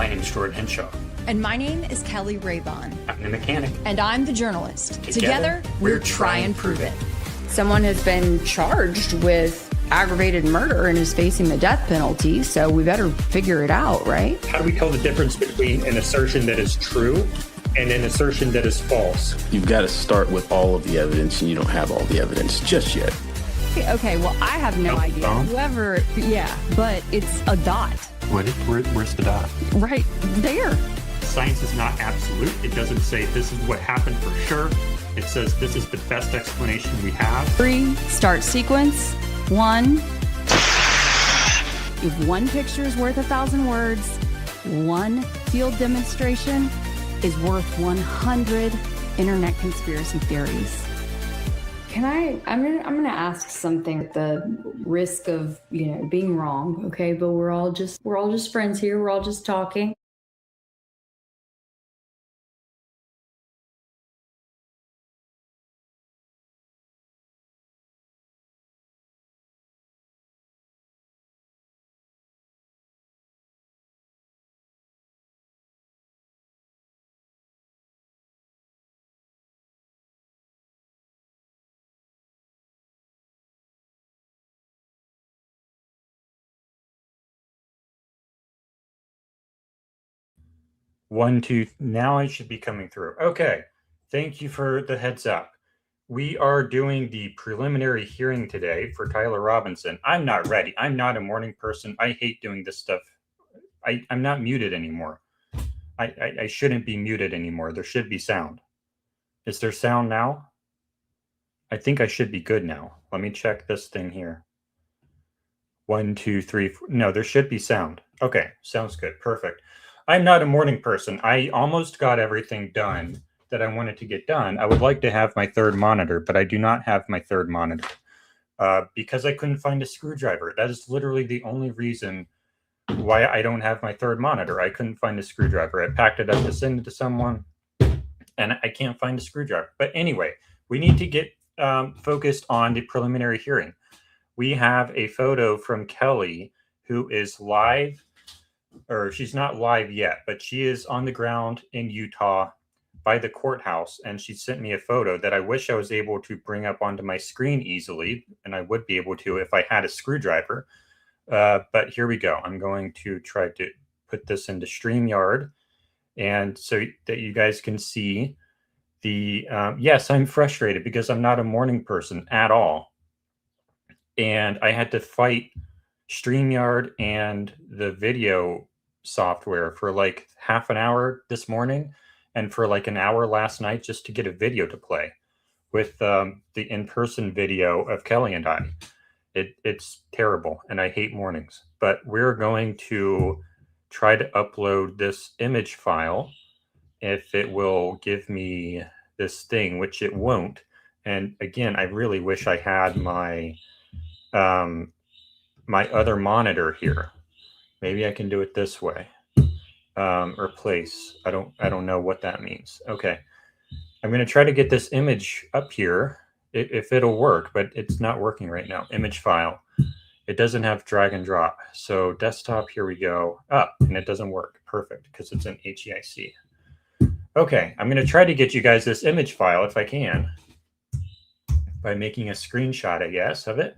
My name is Jordan Henshaw. And my name is Kelly Raybon. I'm the mechanic. And I'm the journalist. Together we're Try and Prove It. Someone has been charged with aggravated murder and is facing the death penalty, so we better figure it out, right? How do we tell the difference between an assertion that is true and an assertion that is false? You've got to start with all of the evidence, and you don't have all the evidence just yet. Okay, well, I have no idea. Whoever, but it's a dot. Where's the dot? Right there. Science is not absolute. It doesn't say this is what happened for sure. It says this is the best explanation we have. 3, start sequence. 1. If one picture is worth 1,000 words, one field demonstration is worth 100 internet conspiracy theories. I'm gonna ask something at the risk of, being wrong, okay? But we're all just friends here. We're all just talking. One, two. Now I should be coming through. Okay. Thank you for the heads up. We are doing the preliminary hearing today for Tyler Robinson. I'm not ready. I'm not a morning person. I hate doing this stuff. I'm not muted anymore. I shouldn't be muted anymore. There should be sound. Is there sound now? I think I should be good now. Let me check this thing here. 1, 2, 3, 4. No, there should be sound. Okay, sounds good. Perfect. I'm not a morning person. I almost got everything done that I wanted to get done. I would like to have my third monitor, but I do not have my third monitor because I couldn't find a screwdriver. That is literally the only reason why I don't have my third monitor. I couldn't find a screwdriver. I packed it up to send it to someone, and I can't find a screwdriver. But anyway, we need to get focused on the preliminary hearing. We have a photo from Keli, who is live. Or she's not live yet, but she is on the ground in Utah by the courthouse, and she sent me a photo that I wish I was able to bring up onto my screen easily, and I would be able to if I had a screwdriver. But here we go. I'm going to try to put this into StreamYard, and so that you guys can see the, yes, I'm frustrated because I'm not a morning person at all. And I had to fight StreamYard and the video software for like half an hour this morning and for like an hour last night just to get a video to play with the in-person video of Keli and I. It's terrible and I hate mornings, but we're going to try to upload this image file if it will give me this thing, which it won't. And again, I really wish I had my my other monitor here. Maybe I can do it this way. Replace. I don't know what that means. Okay. I'm going to try to get this image up here if it'll work, but it's not working right now. Image file. It doesn't have drag and drop. So desktop, here we go. Up, and it doesn't work. Perfect, because it's an HEIC. Okay, I'm going to try to get you guys this image file if I can by making a screenshot, I guess, of it.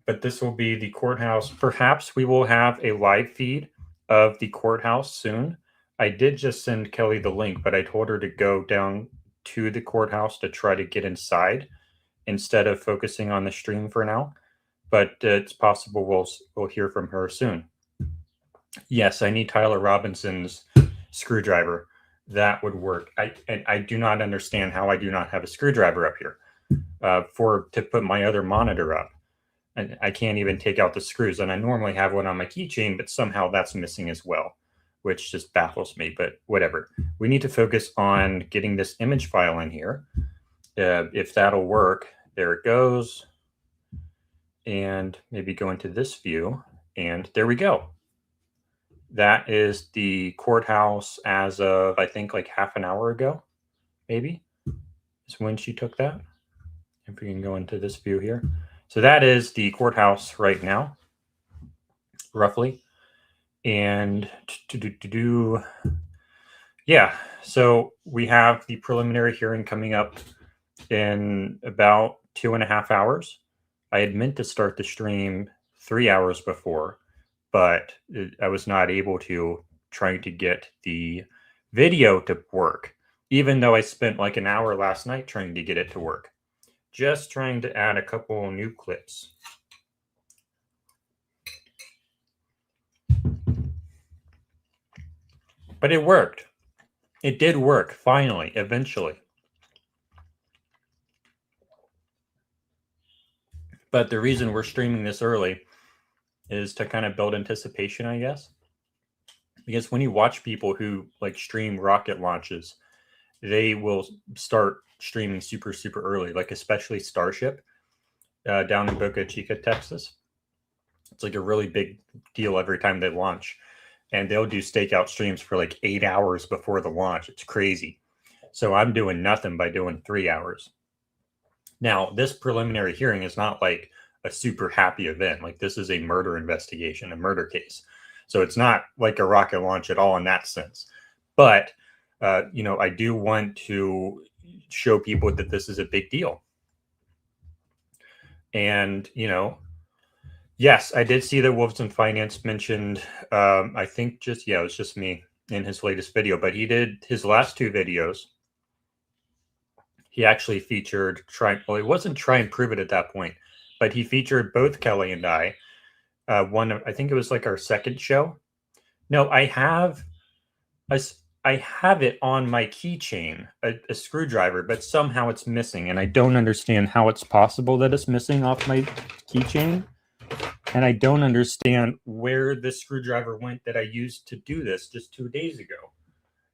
But this will be the courthouse. Perhaps we will have a live feed of the courthouse soon. I did just send Keli the link, but I told her to go down to the courthouse to try to get inside instead of focusing on the stream for now. But it's possible we'll hear from her soon. Yes, I need Tyler Robinson's screwdriver. That would work. I do not understand how I do not have a screwdriver up here to put my other monitor up. And I can't even take out the screws. And I normally have one on my keychain, but somehow that's missing as well, which just baffles me, but whatever. We need to focus on getting this image file in here. If that'll work, there it goes. And maybe go into this view, and there we go. That is the courthouse as of, I think, like half an hour ago, maybe, is when she took that. If we can go into this view here. So that is the courthouse right now, roughly. And yeah, so we have the preliminary hearing coming up in about 2.5 hours. I had meant to start the stream 3 hours before, but I was not able to, trying to get the video to work, even though I spent like an hour last night trying to get it to work, just trying to add a couple new clips. But it worked. It did work, finally, eventually. But the reason we're streaming this early is to kind of build anticipation, I guess. Because when you watch people who like stream rocket launches, they will start streaming super, super early, like especially Starship down in Boca Chica, Texas. It's like a really big deal every time they launch. And they'll do stakeout streams for like 8 hours before the launch. It's crazy. So I'm doing nothing by doing 3 hours. Now, this preliminary hearing is not like a super happy event. Like this is a murder investigation, a murder case. So it's not like a rocket launch at all in that sense. But, you know, I do want to show people that this is a big deal. And, you know, yes, I did see that Wolves in Finance mentioned, I think just, yeah, it was just me in his latest video, but he did his last 2 videos. He actually featured, well, it wasn't Try and Prove It at that point, but he featured both Kelly and I. I think it was like our second show. No, I have it on my keychain, a screwdriver, but somehow it's missing, and I don't understand how it's possible that it's missing off my keychain. And I don't understand where the screwdriver went that I used to do this just 2 days ago.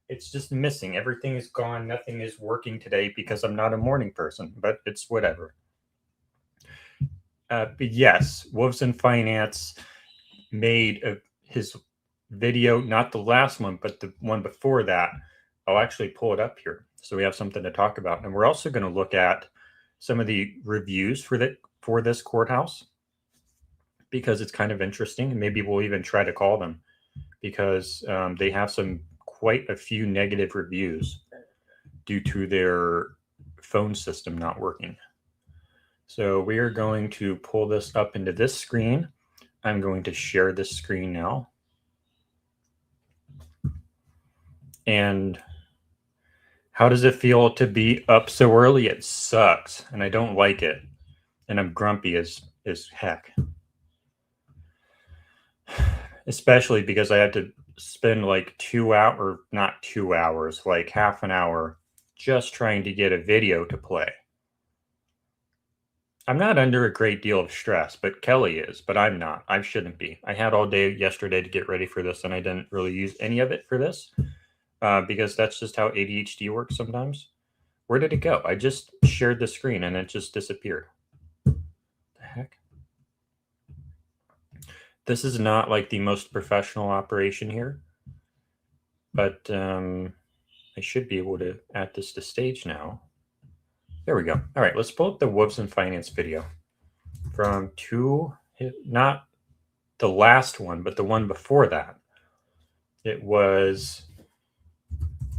It's just missing. Everything is gone. Nothing is working today because I'm not a morning person, but it's whatever. But yes, Wolves in Finance made his video, not the last one, but the one before that. I'll actually pull it up here so we have something to talk about. And we're also going to look at some of the reviews for this courthouse, because it's kind of interesting. And maybe we'll even try to call them, because they have quite a few negative reviews due to their phone system not working. So we are going to pull this up into this screen. I'm going to share this screen now. And how does it feel to be up so early? It sucks, and I don't like it. And I'm grumpy as heck. Especially because I had to spend like 2 hours, or not 2 hours, like half an hour just trying to get a video to play. I'm not under a great deal of stress, but Kelly is, but I'm not. I shouldn't be. I had all day yesterday to get ready for this, and I didn't really use any of it for this because that's just how ADHD works sometimes. Where did it go? I just shared the screen and it just disappeared. The heck? This is not like the most professional operation here, but I should be able to add this to stage now. There we go. All right, let's pull up the Wolves in Finance video from not the last one, but the one before that. It was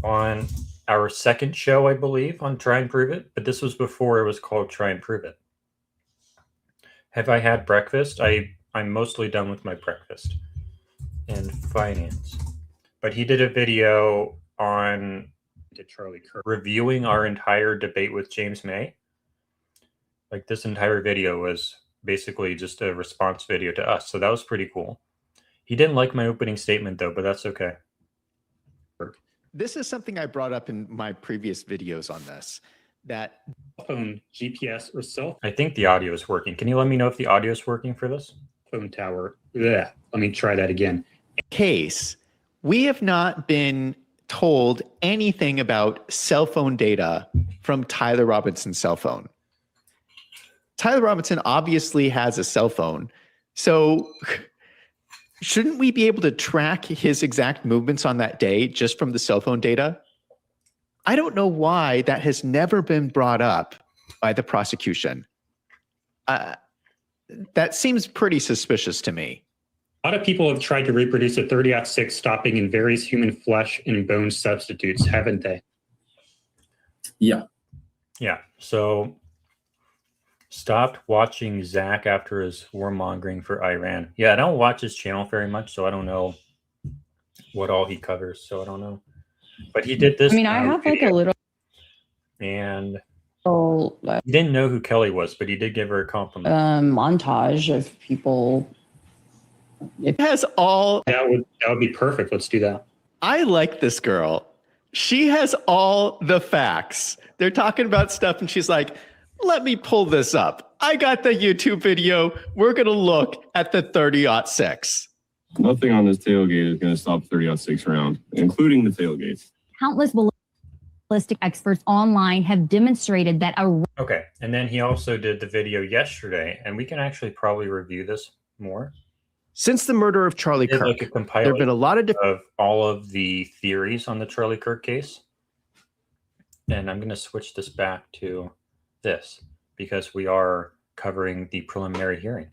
on our second show, I believe, on Try and Prove It, but this was before it was called Try and Prove It. Have I had breakfast? I'm mostly done with my breakfast in finance. But he did a video on Charlie Kirk reviewing our entire debate with James May. Like this entire video was basically just a response video to us. So that was pretty cool. He didn't like my opening statement though, but that's okay. This is something I brought up in my previous videos on this, that phone GPS or cell I think the audio is working. Can you let me know if the audio is working for this? phone tower. Yeah, let me try that again. case, we have not been told anything about cell phone data from Tyler Robinson's cell phone. Tyler Robinson obviously has a cell phone. So shouldn't we be able to track his exact movements on that day just from the cell phone data? I don't know why that has never been brought up by the prosecution. That seems pretty suspicious to me. A lot of people have tried to reproduce a 30-6 stopping in various human flesh and bone substitutes, haven't they? Yeah. Yeah. So stopped watching Zach after his warmongering for Iran. Yeah, I don't watch his channel very much, so I don't know what all he covers. So I don't know. But he did this. I mean, I have like a little and he didn't know who Keli was, but he did give her a compliment. montage of people. It has all. That would be perfect. Let's do that. I like this girl. She has all the facts. They're talking about stuff, and she's like, let me pull this up. I got the YouTube video. We're going to look at the 30-06. Nothing on this tailgate is going to stop 30-06 round, including the tailgates. Countless ballistic experts online have demonstrated that a... Okay, and then he also did the video yesterday, and we can actually probably review this more. Since the murder of Charlie Kirk, like there have been a lot of all of the theories on the Charlie Kirk case. And I'm going to switch this back to this because we are covering the preliminary hearing.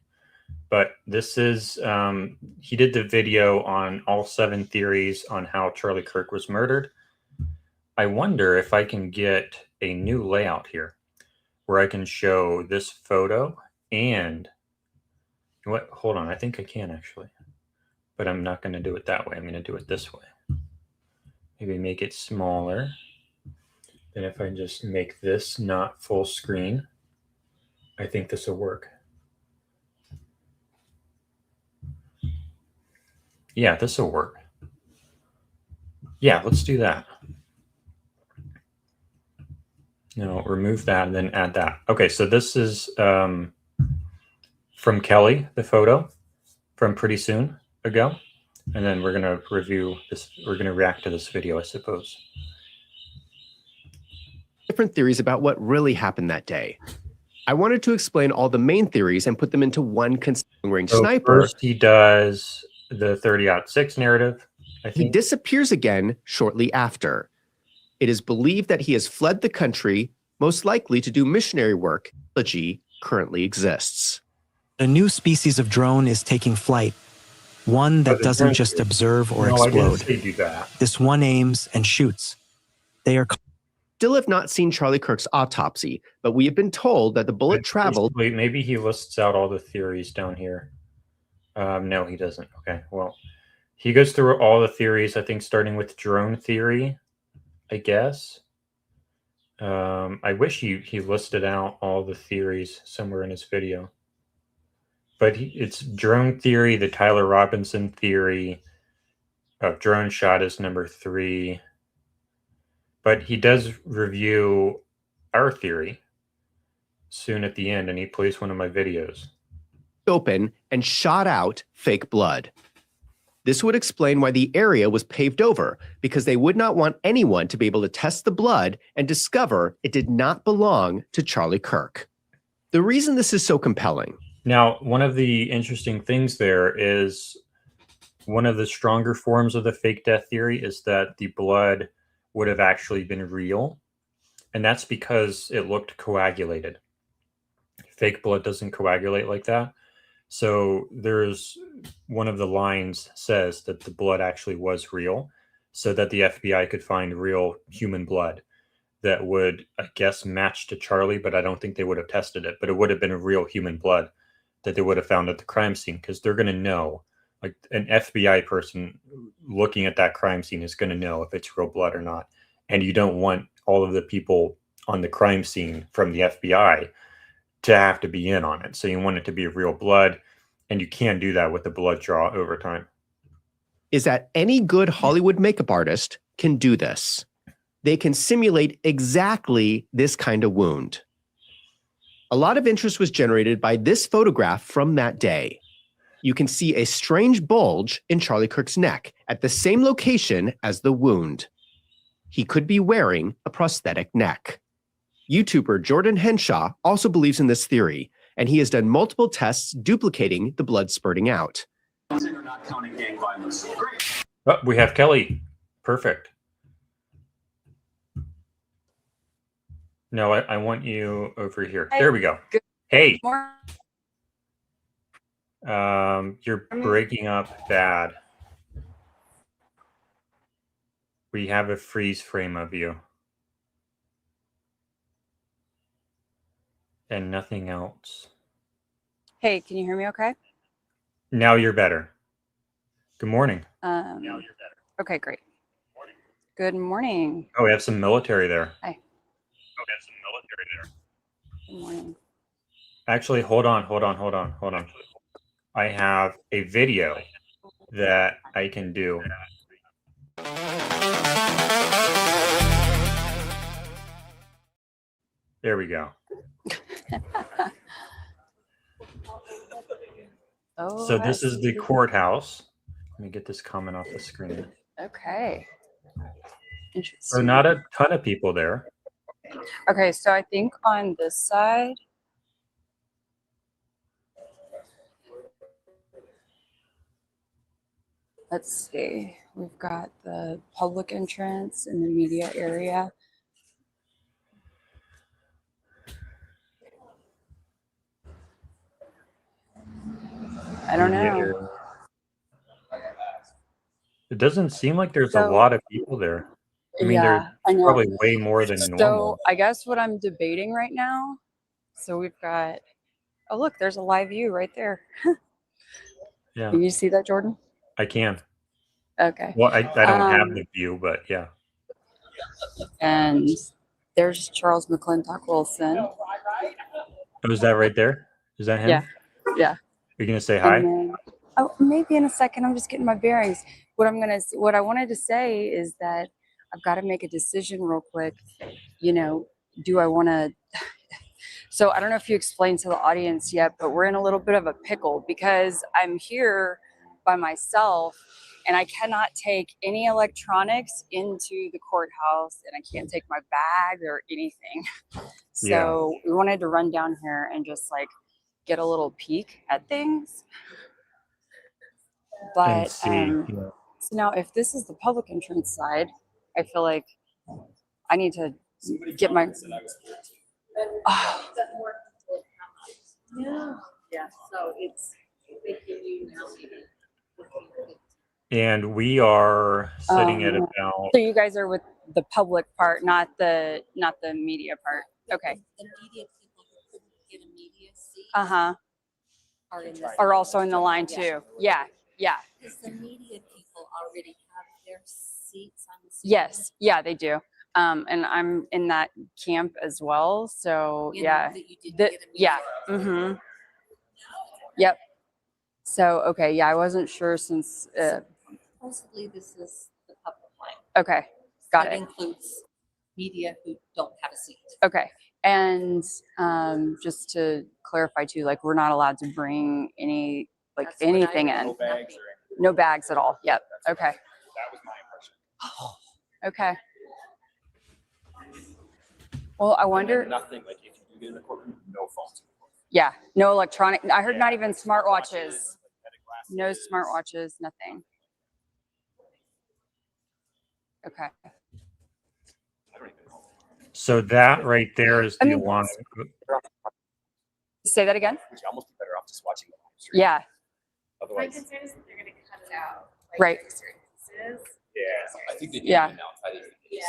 But this is, he did the video on all 7 theories on how Charlie Kirk was murdered. I wonder if I can get a new layout here where I can show this photo and what? Hold on. I think I can actually, but I'm not going to do it that way. I'm going to do it this way. Maybe make it smaller. Then if I just make this not full screen, I think this will work. Yeah, this will work. Yeah, let's do that. No, remove that and then add that. Okay, so this is from Keli, the photo from pretty soon ago. And then we're going to review this. We're going to react to this video, I suppose. Different theories about what really happened that day. I wanted to explain all the main theories and put them into one concealing range sniper. First, he does the 30-06 narrative. I think he disappears again shortly after. It is believed that he has fled the country, most likely to do missionary work. Technology currently exists. A new species of drone is taking flight. One that doesn't just observe or explode. I didn't say do that. This one aims and shoots. They are still have not seen Charlie Kirk's autopsy, but we have been told that the bullet traveled. Wait, maybe he lists out all the theories down here. No, he doesn't. Okay, well, he goes through all the theories, I think, starting with drone theory, I guess. I wish he listed out all the theories somewhere in his video. But it's drone theory, the Tyler Robinson theory of drone shot is number 3. But he does review our theory soon at the end, and he plays one of my videos. Open and shot out fake blood. This would explain why the area was paved over, because they would not want anyone to be able to test the blood and discover it did not belong to Charlie Kirk. The reason this is so compelling. Now, one of the interesting things there is one of the stronger forms of the fake death theory is that the blood would have actually been real. And that's because it looked coagulated. Fake blood doesn't coagulate like that. So there's one of the lines says that the blood actually was real so that the FBI could find real human blood that would, I guess, match to Charlie, but I don't think they would have tested it. But it would have been a real human blood that they would have found at the crime scene because they're going to know, like an FBI person looking at that crime scene is going to know if it's real blood or not. And you don't want all of the people on the crime scene from the FBI to have to be in on it. So you want it to be real blood, and you can do that with the blood draw over time. Is that any good Hollywood makeup artist can do this. They can simulate exactly this kind of wound. A lot of interest was generated by this photograph from that day. You can see a strange bulge in Charlie Kirk's neck at the same location as the wound. He could be wearing a prosthetic neck. YouTuber Jordan Henshaw also believes in this theory, and he has done multiple tests duplicating the blood spurting out. Oh, we have Keli. Perfect. No, I want you over here. There we go. Hey. You're breaking up bad. We have a freeze frame of you. And nothing else. Hey, can you hear me okay? Now you're better. Good morning. Now you're better. Okay, great. Good morning. Oh, we have some military there. Hi. Oh, we have some military there. Good morning. Actually, hold on. I have a video that I can do. There we go. Oh, So this is the courthouse. Let me get this comment off the screen. Okay. Interesting. So not a ton of people there. Okay, so I think on this side, let's see, we've got the public entrance and the media area. I don't know. It doesn't seem like there's a lot of people there. I mean, Yeah, I there's know. probably way more than So normal. I guess what I'm debating right now, so we've got, oh look, there's a live view right there. Yeah. Can you see that, Jordan? I can. Okay. Well, I don't have the view, but yeah. And there's Charles McClintock Wilson. Oh, is that right there? Is that him? Yeah. Yeah. You're gonna say hi? And then, oh, maybe in a second. I'm just getting my bearings. What I wanted to say is that I've got to make a decision real quick. You know, do I want to? So I don't know if you explained to the audience yet, but we're in a little bit of a pickle because I'm here by myself and I cannot take any electronics into the courthouse and I can't take my bag or anything. So we wanted to run down here and just like get a little peek at things. But so now if this is the public entrance side, I feel like I need to get my yeah, so it's making you now. And we are sitting at about. So you guys are with the public part, not the media part. Okay. The media people who couldn't get a media seat are also in the line too. Yeah. Because the media people already have their seats on the seat. Yes. Yeah, they do. And I'm in that camp as well. So yeah. Yeah. Mm-hmm. Yep. So okay, yeah, I wasn't sure since Supposedly this is the public line. Okay, got That it. includes media who don't have a seat. Okay. And just to clarify too, like we're not allowed to bring any anything in. No bags at all. Yep. Okay. That was my impression. Okay. Well, I wonder. Nothing like if you do get in the courtroom, no phones. Yeah, no electronic. I heard not even smartwatches. No smartwatches, nothing. Okay. So that right there is the one. Say that again. Which almost be better off just watching the live stream. Yeah. Otherwise, My concern is that they're going to cut it out. Right. Certain pieces. Yeah, I think they did Yeah. announce.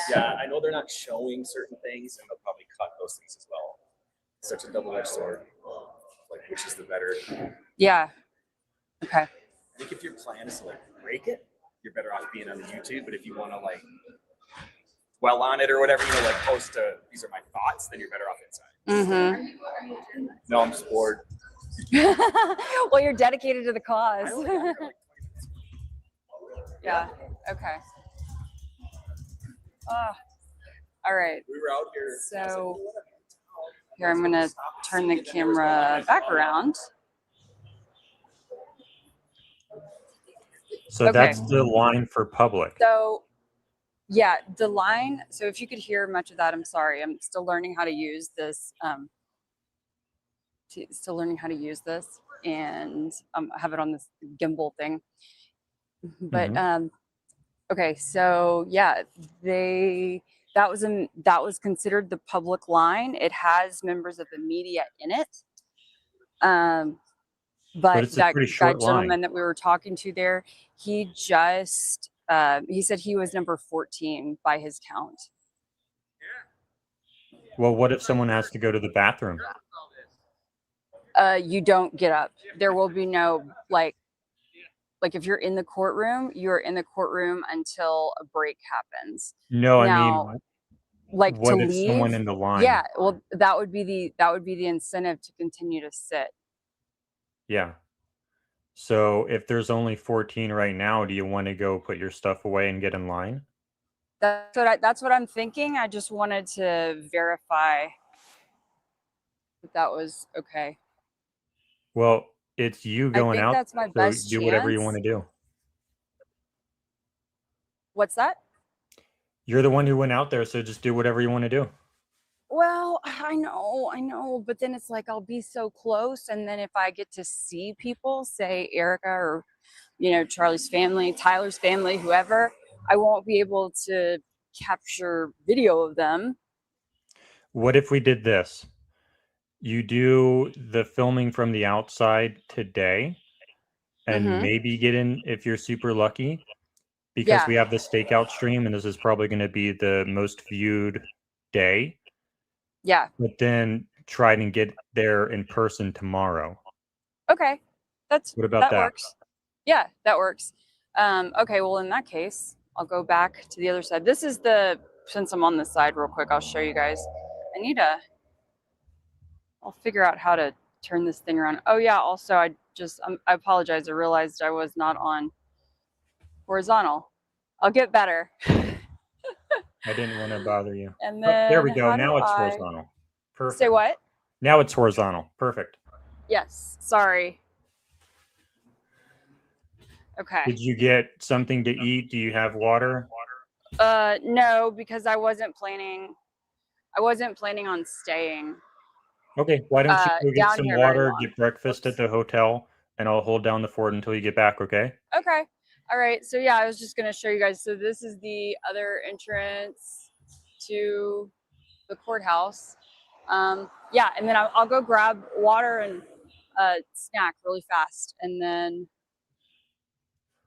Yeah, I know they're not showing certain things, and they'll probably cut those things as well. It's such a double-edged sword. Like, which is the better? Yeah. Okay. I think if your plan is to like break it, you're better off being on the YouTube. But if you want to like dwell on it or whatever, you know, like post these are my thoughts, then you're better off inside. Mm-hmm. No, I'm just bored. Well, you're dedicated to the cause. Yeah. Okay. All right. We were out here. So here I'm gonna turn the camera back around. So Okay. that's the line for public. So yeah, the line. So if you could hear much of that, I'm sorry. I'm still learning how to use this. Still learning how to use this, and I have it on this gimbal thing. But okay, so yeah, that was considered the public line. It has members of the media in it. But it's a pretty that short line. gentleman that we were talking to there, he just he said he was number 14 by his count. Well, what if someone has to go to the bathroom? You don't get up. There will be no like if you're in the courtroom, you're in the courtroom until a break happens. No, I Now, mean, like to what if someone leave, in the line? yeah, well, that would be the incentive to continue to sit. Yeah. So if there's only 14 right now, do you want to go put your stuff away and get in line? That's what I'm thinking. I just wanted to verify that was okay. Well, it's you I going think out, that's my so best do whatever you chance. want to do. What's that? You're the one who went out there, so just do whatever you want to do. Well, I know, but then it's like I'll be so close, and then if I get to see people, say Erica or Charlie's family, Tyler's family, whoever, I won't be able to capture video of them. What if we did this? You do the filming from the outside today and maybe get in if you're super lucky, because we have the stakeout stream and this is probably going to be the most viewed day. Yeah. But then try and get there in person tomorrow. Okay. What about that? Works. Yeah, that works. Okay, well, in that case, I'll go back to the other side. This is since I'm on this side real quick, I'll show you guys. I'll figure out how to turn this thing around. Oh yeah, also I apologize. I realized I was not on horizontal. I'll get better. I didn't want to bother you. And then there we go. Now it's horizontal. Perfect. Say what? Now it's horizontal. Perfect. Yes. Sorry. Okay. Did you get something to eat? Do you have water? No, because I wasn't planning on staying. Okay, why don't you go get some water, get breakfast at the hotel, and I'll hold down the fort until you get back, okay? Okay. All right. So yeah, I was just going to show you guys. So this is the other entrance to the courthouse. Yeah, and then I'll go grab water and snack really fast, and then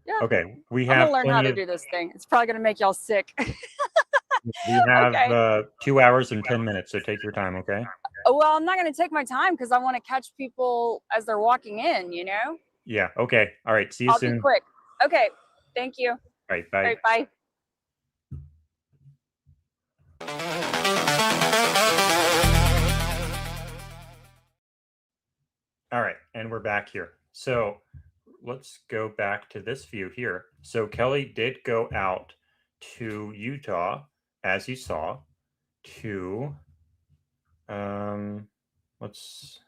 yeah. Okay, we I'm have gonna learn how to do this thing. It's probably gonna make y'all sick. We have 2 hours and 10 minutes, so take your time, okay? Well, I'm not gonna take my time because I want to catch people as they're walking in. Yeah. Okay. All right. See you soon. I'll be quick. Okay. Thank you. All right. Bye. All right. Bye. All right, and we're back here. So let's go back to this view here. So Keli did go out to Utah, as you saw, to let's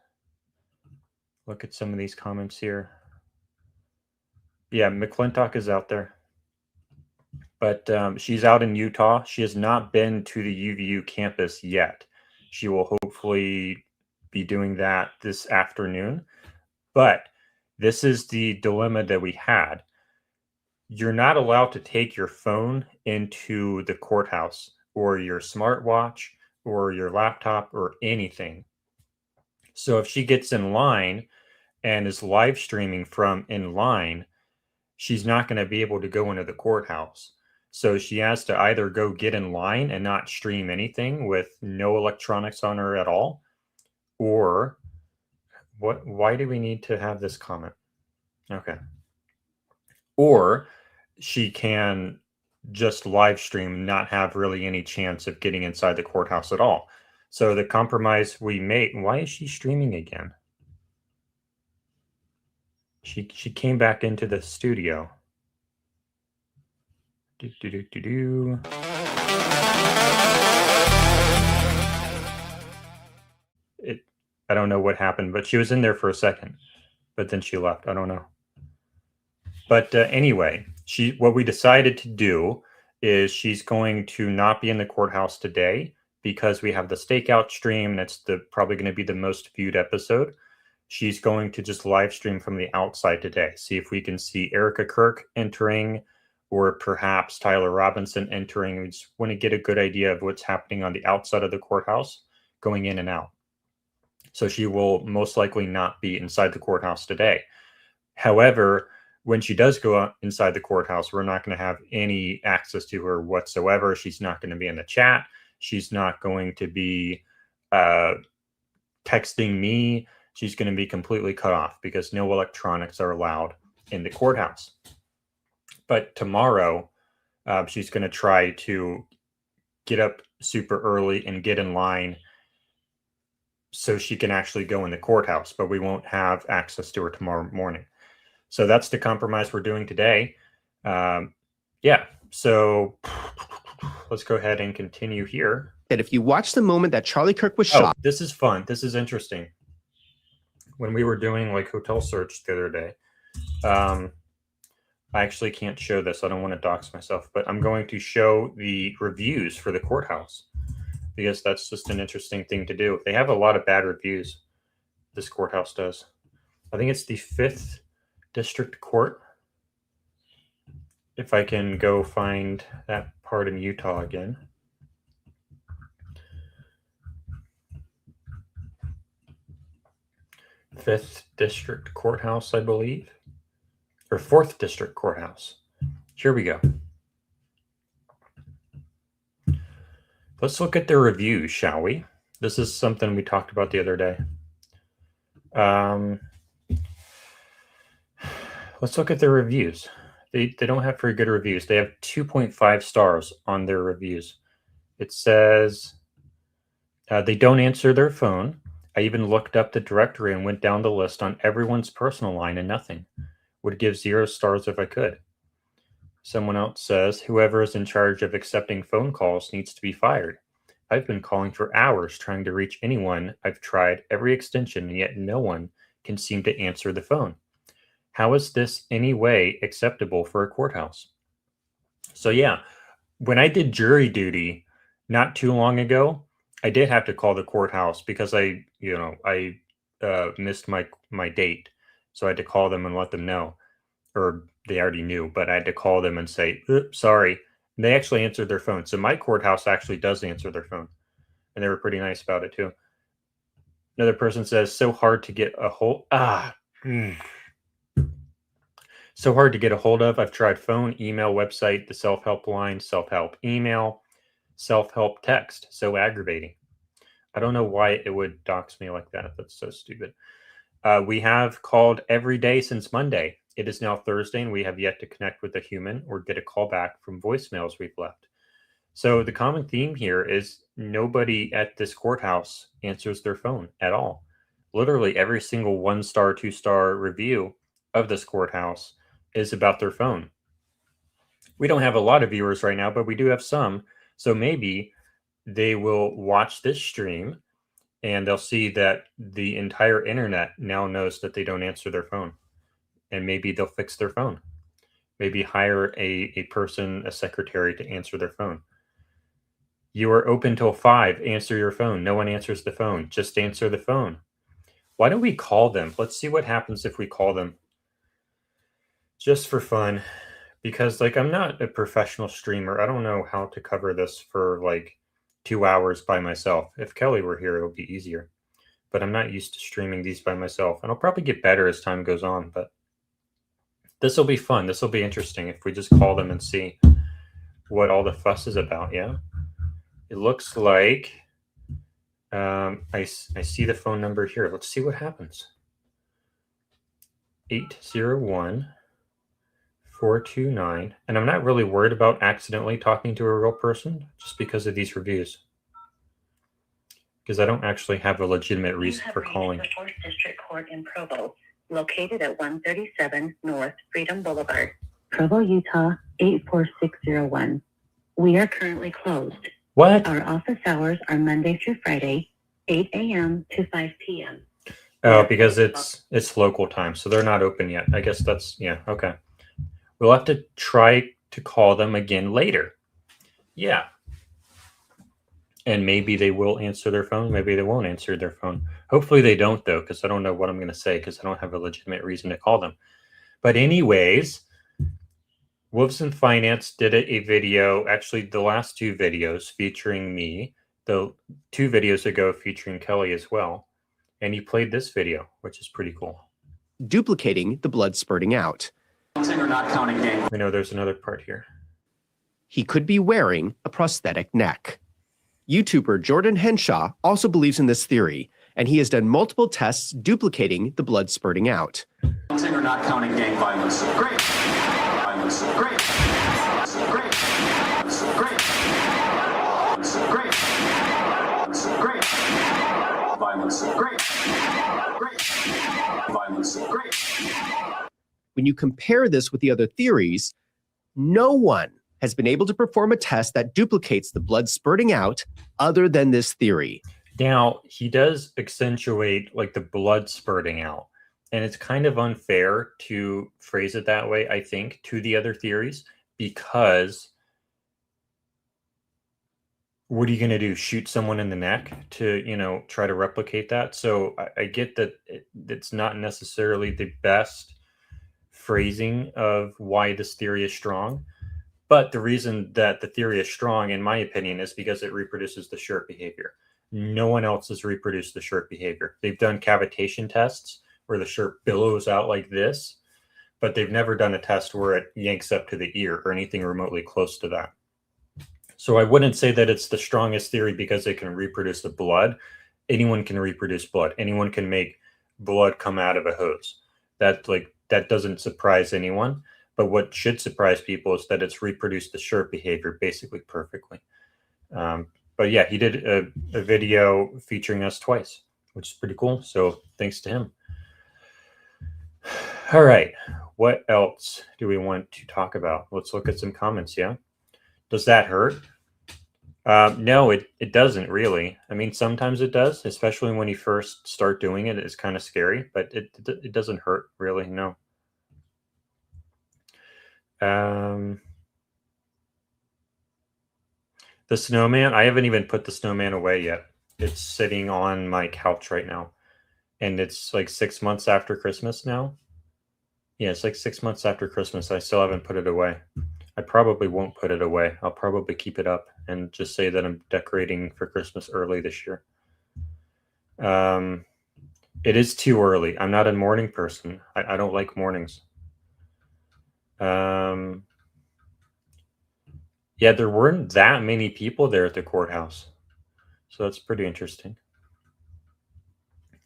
look at some of these comments here. Yeah, McClintock is out there, but she's out in Utah. She has not been to the UVU campus yet. She will hopefully be doing that this afternoon. But this is the dilemma that we had. You're not allowed to take your phone into the courthouse or your smartwatch or your laptop or anything. So if she gets in line and is live streaming from in line, she's not going to be able to go into the courthouse. So she has to either go get in line and not stream anything with no electronics on her at all, or why do we need to have this comment? Okay. Or she can just live stream, not have really any chance of getting inside the courthouse at all. So the compromise we made, why is she streaming again? She came back into the studio. I don't know what happened, but she was in there for a second, but then she left. I don't know. But anyway, what we decided to do is she's going to not be in the courthouse today because we have the stakeout stream. That's probably going to be the most viewed episode. She's going to just live stream from the outside today. See if we can see Erica Kirk entering, or perhaps Tyler Robinson entering. We just want to get a good idea of what's happening on the outside of the courthouse, going in and out. So she will most likely not be inside the courthouse today. However, when she does go inside the courthouse, we're not going to have any access to her whatsoever. She's not going to be in the chat. She's not going to be texting me. She's going to be completely cut off because no electronics are allowed in the courthouse. But tomorrow, she's going to try to get up super early and get in line so she can actually go in the courthouse, but we won't have access to her tomorrow morning. So that's the compromise we're doing today. Yeah, so let's go ahead and continue here. That if you watch the moment that Charlie Kirk was shot. This is fun. This is interesting. When we were doing like hotel search the other day, I actually can't show this. I don't want to dox myself, but I'm going to show the reviews for the courthouse because that's just an interesting thing to do. They have a lot of bad reviews. This courthouse does. I think it's the 5th District Court. If I can go find that part in Utah again. Fifth District Courthouse, I believe. Or 4th District Courthouse. Here we go. Let's look at the reviews, shall we? This is something we talked about the other day. Let's look at their reviews. They don't have very good reviews. They have 2.5 stars on their reviews. It says they don't answer their phone. I even looked up the directory and went down the list on everyone's personal line and nothing. Would give 0 stars if I could. Someone else says, whoever is in charge of accepting phone calls needs to be fired. I've been calling for hours trying to reach anyone. I've tried every extension, and yet no one can seem to answer the phone. How is this any way acceptable for a courthouse? So yeah, when I did jury duty not too long ago, I did have to call the courthouse because I missed my date. So I had to call them and let them know, or they already knew, but I had to call them and say, oops, sorry. And they actually answered their phone. So my courthouse actually does answer their phone. And they were pretty nice about it too. Another person says, so hard to get a hold. So hard to get a hold of. I've tried phone, email, website, the self-help line, self-help email, self-help text. So aggravating. I don't know why it would dox me like that. That's so stupid. We have called every day since Monday. It is now Thursday, and we have yet to connect with a human or get a call back from voicemails we've left. So the common theme here is nobody at this courthouse answers their phone at all. Literally every single 1-star, 2-star review of this courthouse is about their phone. We don't have a lot of viewers right now, but we do have some. So maybe they will watch this stream and they'll see that the entire internet now knows that they don't answer their phone. And maybe they'll fix their phone. Maybe hire a person, a secretary to answer their phone. You are open till 5. Answer your phone. No one answers the phone. Just answer the phone. Why don't we call them? Let's see what happens if we call them. Just for fun. Because I'm not a professional streamer. I don't know how to cover this for 2 hours by myself. If Kelly were here, it would be easier. But I'm not used to streaming these by myself. And I'll probably get better as time goes on. But this will be fun. This will be interesting if we just call them and see what all the fuss is about. Yeah. It looks like I see the phone number here. Let's see what happens. 801-429. And I'm not really worried about accidentally talking to a real person just because of these reviews. Because I don't actually have a legitimate reason for calling. The 4th District Court in Provo, located at 137 North Freedom Boulevard, Provo, Utah, 84601. We are currently closed. What? Our office hours are Monday through Friday, 8 a.m. to 5 p.m. Oh, because it's local time, so they're not open yet. I guess that's, yeah, okay. We'll have to try to call them again later. Yeah. And maybe they will answer their phone. Maybe they won't answer their phone. Hopefully they don't, though, because I don't know what I'm going to say because I don't have a legitimate reason to call them. But anyways, Wolves in Finance did a video, actually the last 2 videos featuring me, the 2 videos ago featuring Kelly as well. And he played this video, which is pretty cool. Duplicating the blood spurting out. Or not counting gang. I know there's another part here. He could be wearing a prosthetic neck. YouTuber Jordan Henshaw also believes in this theory, and he has done multiple tests duplicating the blood spurting out. Or not counting gang violence. Great. Violence. Great. Great. Great. Great. Great. Violence. Great. Great. Violence. Great. When you compare this with the other theories, no one has been able to perform a test that duplicates the blood spurting out other than this theory. Now, he does accentuate like the blood spurting out, and it's kind of unfair to phrase it that way, I think, to the other theories, because what are you going to do? Shoot someone in the neck to, you know, try to replicate that? So I get that it's not necessarily the best phrasing of why this theory is strong. But the reason that the theory is strong, in my opinion, is because it reproduces the shirt behavior. No one else has reproduced the shirt behavior. They've done cavitation tests where the shirt billows out like this, but they've never done a test where it yanks up to the ear or anything remotely close to that. So I wouldn't say that it's the strongest theory because it can reproduce the blood. Anyone can reproduce blood. Anyone can make blood come out of a hose. That doesn't surprise anyone. But what should surprise people is that it's reproduced the shirt behavior basically perfectly. But yeah, he did a video featuring us twice, which is pretty cool. So thanks to him. All right. What else do we want to talk about? Let's look at some comments. Yeah. Does that hurt? No, it doesn't really. I mean, sometimes it does, especially when you first start doing it. It's kind of scary, but it doesn't hurt really. No. The snowman, I haven't even put the snowman away yet. It's sitting on my couch right now, and it's like 6 months after Christmas now. Yeah, it's like 6 months after Christmas. I still haven't put it away. I probably won't put it away. I'll probably keep it up and just say that I'm decorating for Christmas early this year. It is too early. I'm not a morning person. I don't like mornings. Yeah, there weren't that many people there at the courthouse. So that's pretty interesting.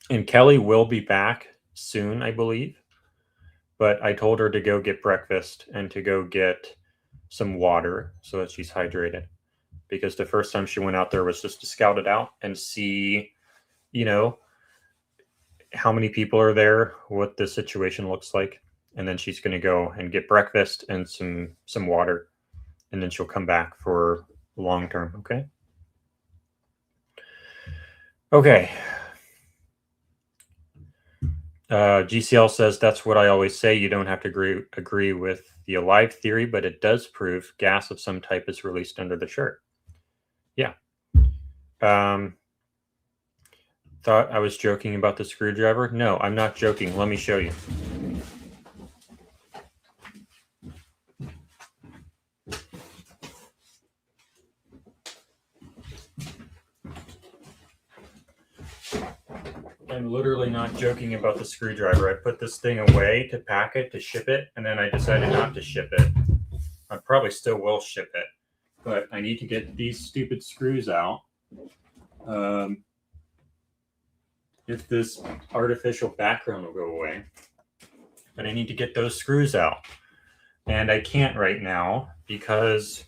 And Keli will be back soon, I believe. But I told her to go get breakfast and to go get some water so that she's hydrated. Because the first time she went out there was just to scout it out and see, you know, how many people are there, what the situation looks like. And then she's going to go and get breakfast and some water. And then she'll come back for long term. Okay. Okay. GCL says, that's what I always say. You don't have to agree with the alive theory, but it does prove gas of some type is released under the shirt. Yeah. Thought I was joking about the screwdriver. No, I'm not joking. Let me show you. I'm literally not joking about the screwdriver. I put this thing away to pack it, to ship it, and then I decided not to ship it. I probably still will ship it, but I need to get these stupid screws out. If this artificial background will go away, but I need to get those screws out. And I can't right now because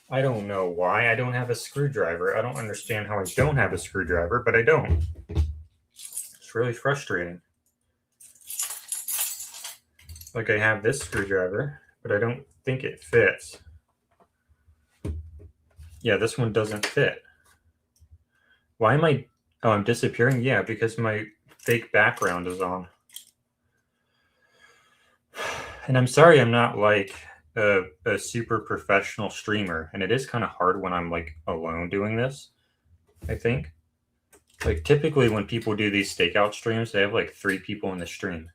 I don't know why I don't have a screwdriver. I don't understand how I don't have a screwdriver, but I don't. It's really frustrating. Like I have this screwdriver, but I don't think it fits. Yeah, this one doesn't fit. Why am I... Oh, I'm disappearing? Yeah, because my fake background is on. And I'm sorry I'm not like a super professional streamer. And it is kind of hard when I'm like alone doing this, I think. Like typically when people do these stakeout streams, they have like 3 people in the stream.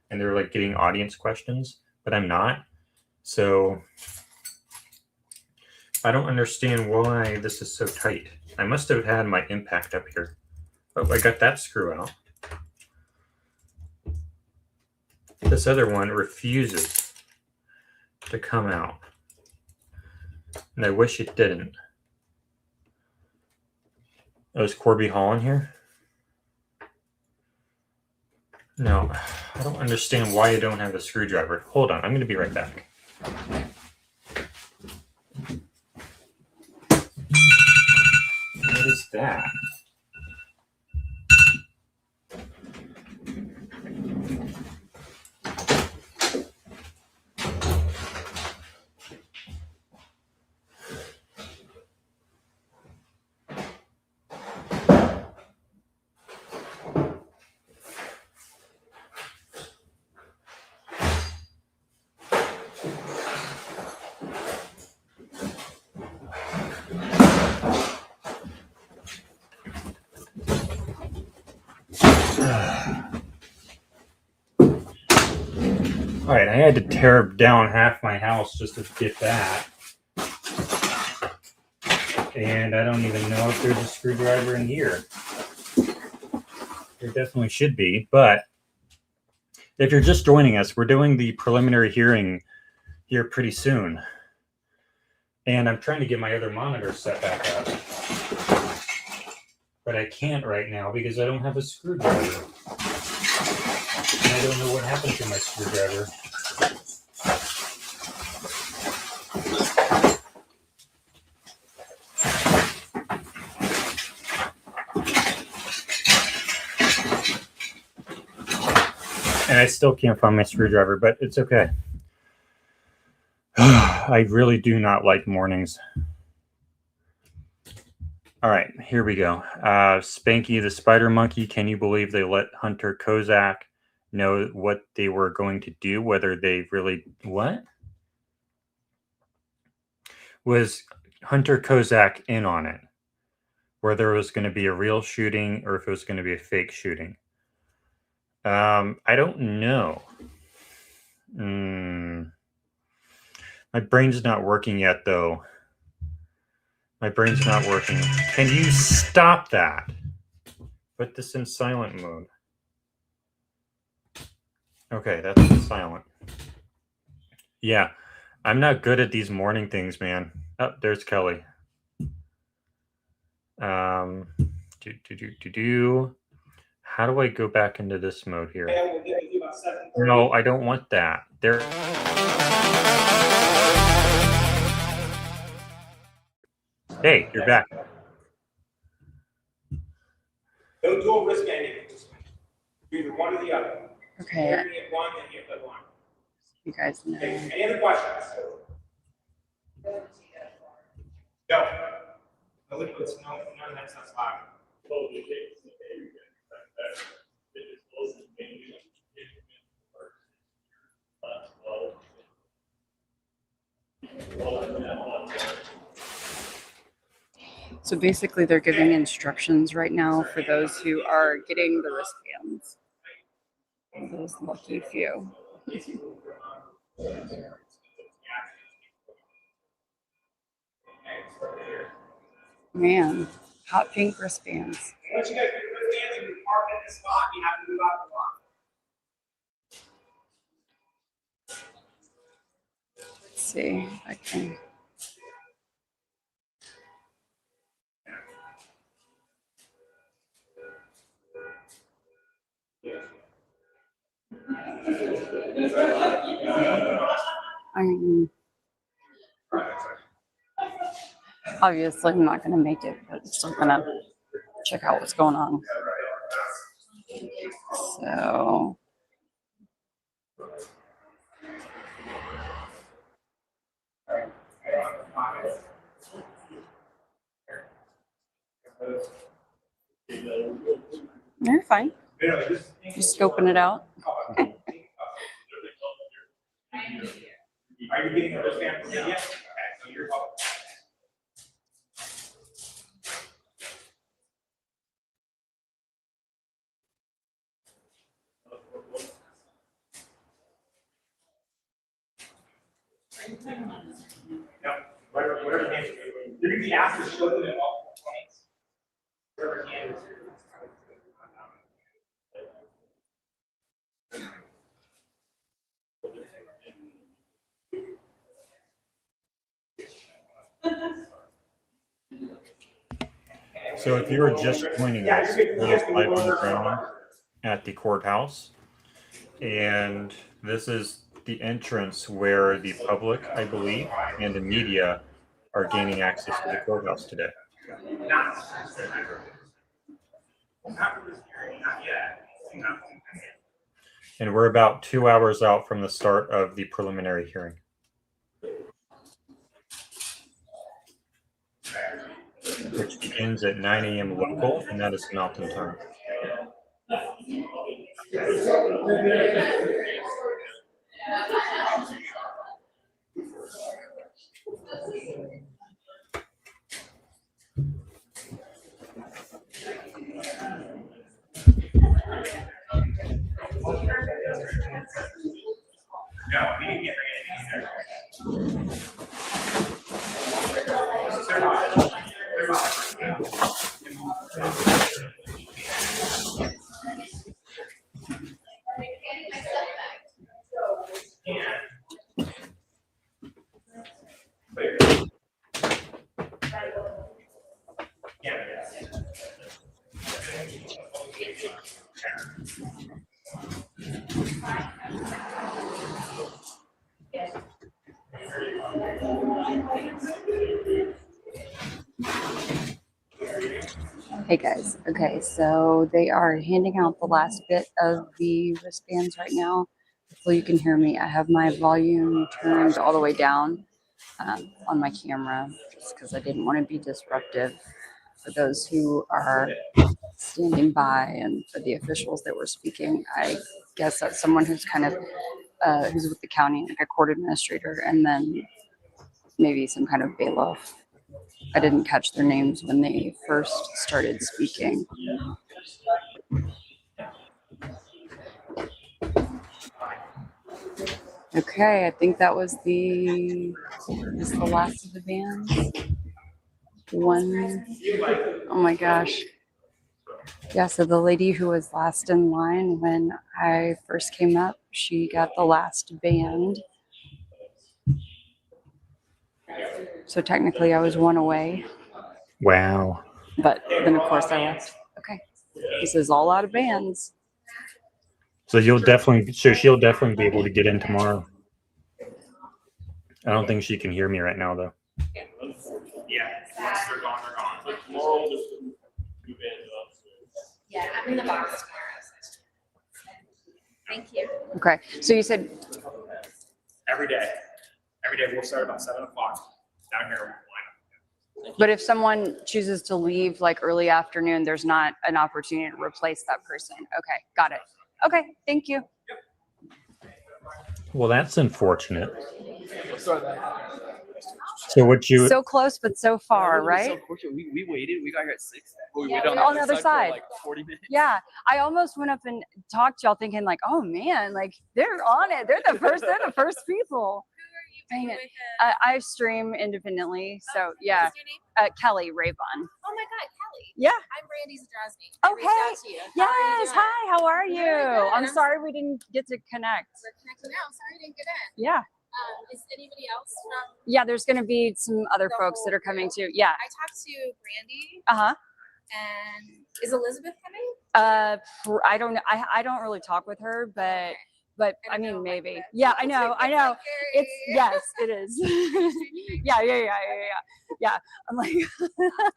And they're like getting audience questions, but I'm not. So I don't understand why this is so tight. I must have had my impact up here. Oh, I got that screw out. This other one refuses to come out. And I wish it didn't. Oh, is Corby Hall in here? No, I don't understand why I don't have a screwdriver. Hold on, I'm going to be right back. What is that? All right, I had to tear down half my house just to get that. And I don't even know if there's a screwdriver in here. There definitely should be, but if you're just joining us, we're doing the preliminary hearing here pretty soon. And I'm trying to get my other monitor set back up. But I can't right now because I don't have a screwdriver. And I don't know what happened to my screwdriver. And I still can't find my screwdriver, but it's okay. I really do not like mornings. All right, here we go. Spanky the Spider Monkey. Can you believe they let Hunter Kozak know what they were going to do? Whether they really... What? Was Hunter Kozak in on it? Whether it was going to be a real shooting or if it was going to be a fake shooting? I don't know. My brain's not working yet, though. My brain's not working. Can you stop that? Put this in silent mode. Okay, that's silent. Yeah, I'm not good at these morning things, man. Oh, there's Kelly. How do I go back into this mode here? No, I don't want that. There. Hey, you're back. Don't do a wristband. Either one or the other. Okay. You're gonna get one, then you get one. You guys know. Okay. Any other questions? No. No, none of that stuff's loud. So basically, they're giving instructions right now for those who are getting the wristbands. Those lucky few. Man, hot pink wristbands. Once you guys get your wristbands and you park in this spot, you have to move out the lot. Let's see if I can. I mean, obviously I'm not going to make it, but I'm still going to check out what's going on. So, you're fine. Just scoping it out. Are you getting a wristband from me yet? Okay, so you're welcome. No, whatever hand you're going to be asked to show them at all points. Whatever hand is So if you were just joining us, we're just live on the ground at the courthouse. And this is the entrance where the public, I believe, and the media are gaining access to the courthouse today. And we're about 2 hours out from the start of the preliminary hearing. Which begins at 9 a.m. local, and that is Mountain Time. Hey guys, okay, so they are handing out the last bit of the wristbands right now. Hopefully you can hear me. I have my volume turned all the way down on my camera just because I didn't want to be disruptive for those who are standing by and for the officials that were speaking. I guess that's someone who's kind of who's with the county, like a court administrator, and then maybe some kind of bailiff. I didn't catch their names when they first started speaking. Okay, I think that was the last of the bands. One, oh my gosh. Yeah, so the lady who was last in line when I first came up, she got the last band. So technically I was one away, Wow. but then of course I left. Okay, this is all out of bands. So she'll definitely be able to get in tomorrow. I don't think she can hear me right now though. Yeah, they're gone, they're gone. Yeah, I'm in the box tomorrow. Thank you. Okay, so you said Every day we'll start about 7 o'clock down here. but if someone chooses to leave like early afternoon, there's not an opportunity to replace that person. Okay, got it. Okay, thank you. Well, that's unfortunate. So what you So close, but so far, right? We waited. We got here at 6. We Yeah, waited on the other side. for like 40 minutes. Yeah, I almost went up and talked to y'all thinking like, oh man, like they're on it. They're the first people. Dang it. I stream independently, so yeah. What's your name? Keli Raybon. Oh my God, Kelly. Yeah. I'm Brandy Zadrozny. Oh, I reached out to you. How are you Yes, doing? hi, how are you? Good. I'm sorry we didn't get to connect. We're connecting now. Sorry I didn't get in. Yeah. Is anybody else from? Yeah, there's going to be some other The folks that whole are coming group? too. Yeah. I talked to Brandy. Uh-huh. And is Elizabeth coming? I don't know. I don't really talk with her, but I mean maybe. Like Yeah, I know. It's yes, it is. Yeah. Yeah. I'm like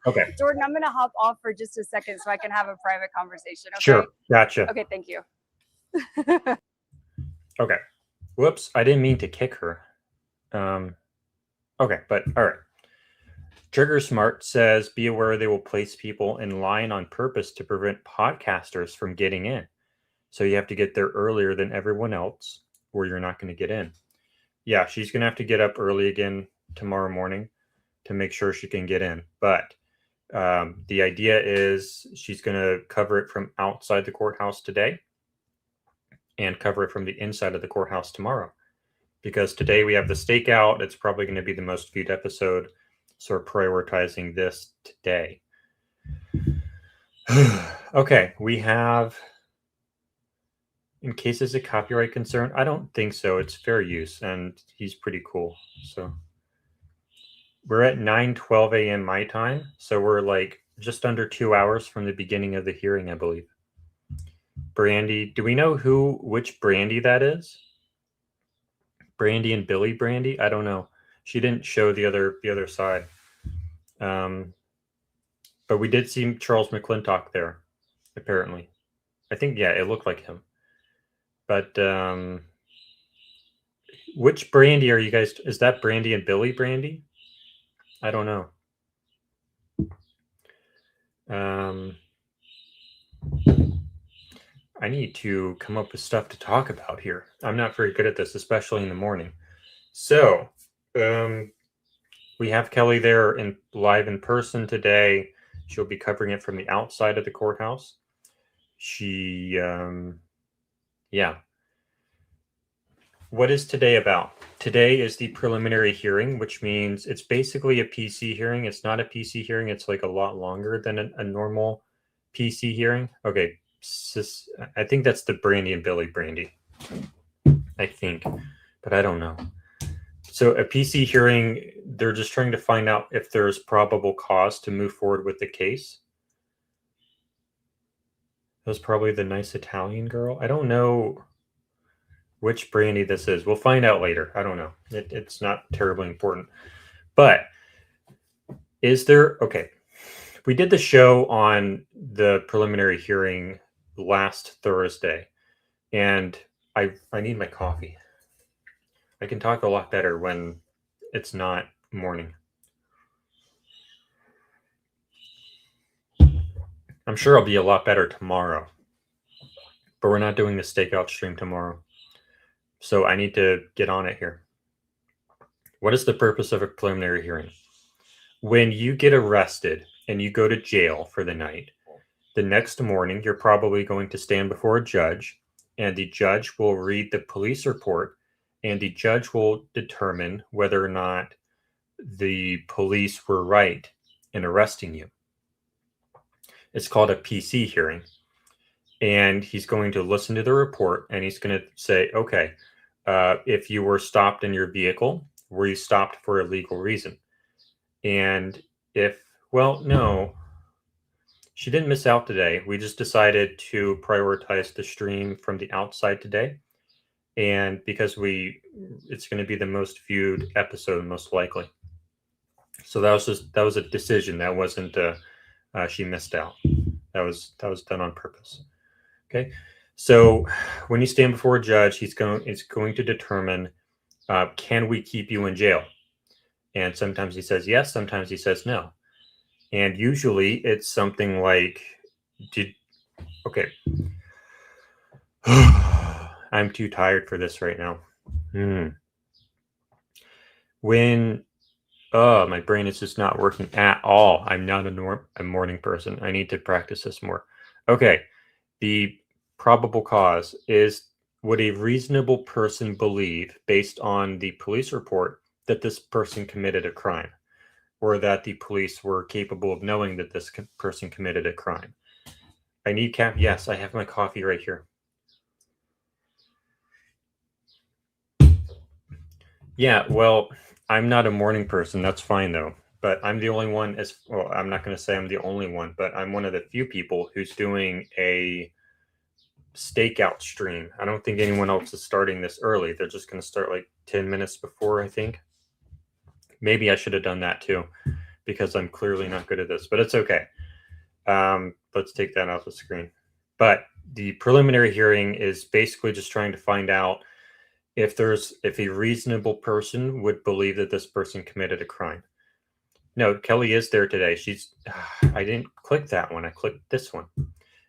Okay. Jordan, I'm gonna hop off for just a second so I can have a private conversation. Okay. Sure. Gotcha. Okay, thank you. Okay. Whoops, I didn't mean to kick her. Okay, but all right. Trigger Smart says, be aware they will place people in line on purpose to prevent podcasters from getting in. So you have to get there earlier than everyone else or you're not going to get in. Yeah, she's going to have to get up early again tomorrow morning to make sure she can get in. But the idea is she's going to cover it from outside the courthouse today and cover it from the inside of the courthouse tomorrow. Because today we have the stakeout. It's probably going to be the most viewed episode. So we're prioritizing this today. Okay, we have, in cases of copyright concern, I don't think so. It's fair use, and he's pretty cool. So we're at 9:12 a.m. my time. So we're like just under 2 hours from the beginning of the hearing, I believe. Brandy, do we know which Brandy that is? Brandy and Billy Brandy? I don't know. She didn't show the other side. But we did see Charles McClintock there, apparently. I think, yeah, it looked like him. But which Brandy are you guys? Is that Brandy and Billy Brandy? I don't know. I need to come up with stuff to talk about here. I'm not very good at this, especially in the morning. So, we have Keli there live in person today. She'll be covering it from the outside of the courthouse. She, yeah. What is today about? Today is the preliminary hearing, which means it's basically a PC hearing. It's not a PC hearing. It's like a lot longer than a normal PC hearing. Okay, I think that's the Brandy and Billy Brandy. I think, but I don't know. So a PC hearing, they're just trying to find out if there's probable cause to move forward with the case. That was probably the nice Italian girl. I don't know which Brandy this is. We'll find out later. I don't know. It's not terribly important. But is there... Okay. We did the show on the preliminary hearing last Thursday. And I need my coffee. I can talk a lot better when it's not morning. I'm sure I'll be a lot better tomorrow. But we're not doing the stakeout stream tomorrow. So I need to get on it here. What is the purpose of a preliminary hearing? When you get arrested and you go to jail for the night, the next morning you're probably going to stand before a judge, and the judge will read the police report, and the judge will determine whether or not the police were right in arresting you. It's called a PC hearing. And he's going to listen to the report, and he's going to say, okay, if you were stopped in your vehicle, were you stopped for a legal reason? And if, well, no, she didn't miss out today. We just decided to prioritize the stream from the outside today. And because it's going to be the most viewed episode, most likely. So that was a decision. That wasn't, she missed out. That was done on purpose. Okay, so when you stand before a judge, it's going to determine, can we keep you in jail? And sometimes he says yes, sometimes he says no. And usually it's something like, okay. I'm too tired for this right now. When, my brain is just not working at all. I'm not a morning person. I need to practice this more. Okay. The probable cause is, would a reasonable person believe, based on the police report, that this person committed a crime, or that the police were capable of knowing that this person committed a crime? I need yes, I have my coffee right here. Yeah, well, I'm not a morning person. That's fine, though. But I'm the only one, well, I'm not going to say I'm the only one, but I'm one of the few people who's doing a stakeout stream. I don't think anyone else is starting this early. They're just going to start like 10 minutes before, I think. Maybe I should have done that too, because I'm clearly not good at this, but it's okay. Let's take that off the screen. But the preliminary hearing is basically just trying to find out if a reasonable person would believe that this person committed a crime. No, Keli is there today. I didn't click that one. I clicked this one.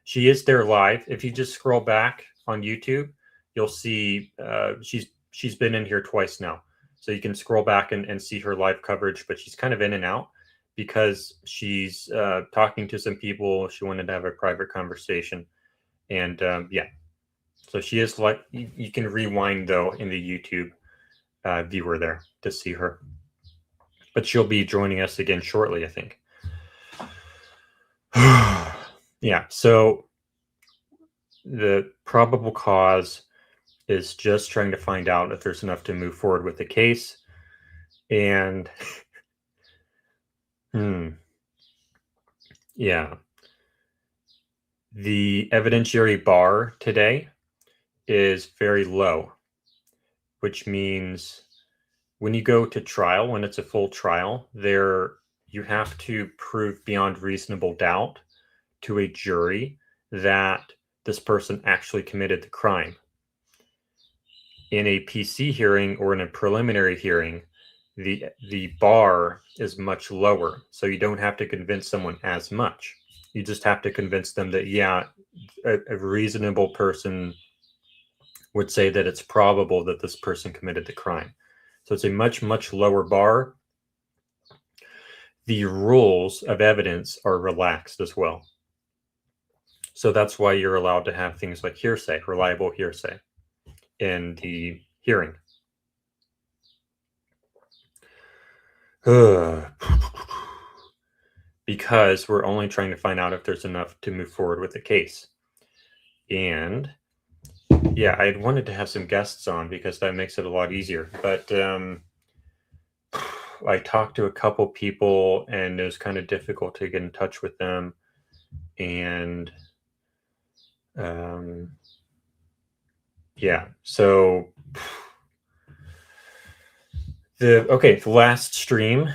She is there live. If you just scroll back on YouTube, you'll see she's been in here twice now. So you can scroll back and see her live coverage, but she's kind of in and out because she's talking to some people. She wanted to have a private conversation. And yeah, so she is like, you can rewind though in the YouTube viewer there to see her. But she'll be joining us again shortly, I think. Yeah, so the probable cause is just trying to find out if there's enough to move forward with the case. And Yeah. The evidentiary bar today is very low, which means when you go to trial, when it's a full trial, you have to prove beyond reasonable doubt to a jury that this person actually committed the crime. In a PC hearing or in a preliminary hearing, the bar is much lower, so you don't have to convince someone as much. You just have to convince them that, yeah, a reasonable person would say that it's probable that this person committed the crime. So it's a much, much lower bar. The rules of evidence are relaxed as well. So that's why you're allowed to have things like hearsay, reliable hearsay, in the hearing. Because we're only trying to find out if there's enough to move forward with the case. And yeah, I wanted to have some guests on because that makes it a lot easier. But I talked to a couple people and it was kind of difficult to get in touch with them. And yeah, so the last stream,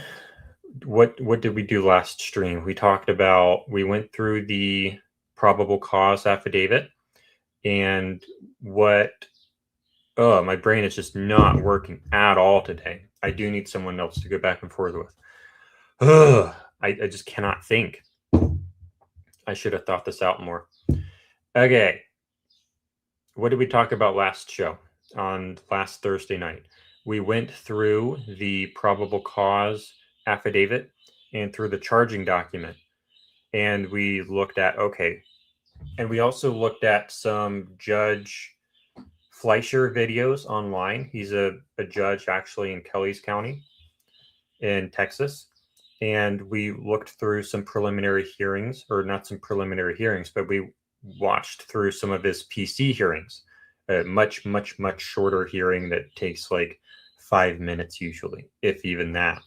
what did we do last stream? We talked about, we went through the probable cause affidavit and my brain is just not working at all today. I do need someone else to go back and forth with. I just cannot think. I should have thought this out more. Okay. What did we talk about last show on last Thursday night? We went through the probable cause affidavit and through the charging document. And we looked at, and we also looked at some Judge Fleischer videos online. He's a judge actually in Kelly's County in Texas. And we looked through some preliminary hearings, or not some preliminary hearings, but we watched through some of his PC hearings. A much, much, much shorter hearing that takes like 5 minutes usually, if even that.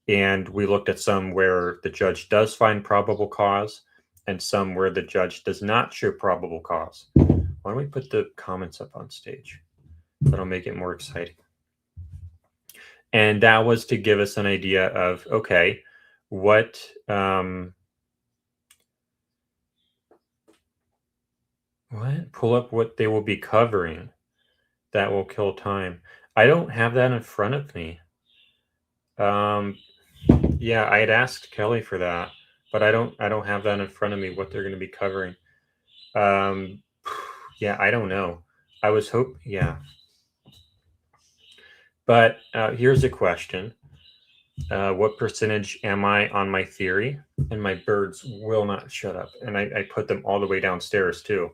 And we looked at some where the judge does find probable cause and some where the judge does not show probable cause. Why don't we put the comments up on stage? That'll make it more exciting. And that was to give us an idea of, what pull up what they will be covering. That will kill time. I don't have that in front of me. Yeah, I had asked Kelly for that, but I don't have that in front of me, what they're going to be covering. Yeah, I don't know. I was yeah. But here's a question. What percentage am I on my theory? And my birds will not shut up. And I put them all the way downstairs too.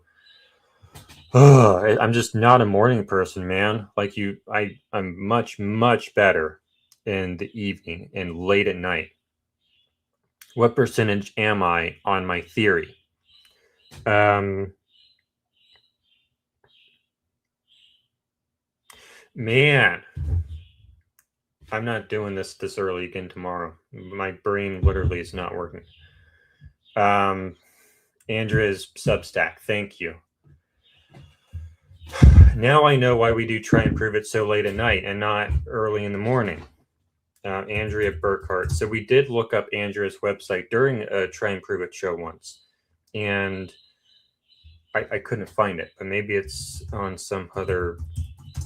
I'm just not a morning person, man. Like you, I'm much, much better in the evening and late at night. What percentage am I on my theory? Man, I'm not doing this early again tomorrow. My brain literally is not working. Andrea's Substack, thank you. Now I know why we do Try and Prove It so late at night and not early in the morning. Andrea Burkhart. So we did look up Andrea's website during a Try and Prove It show once, and I couldn't find it, but maybe it's on some other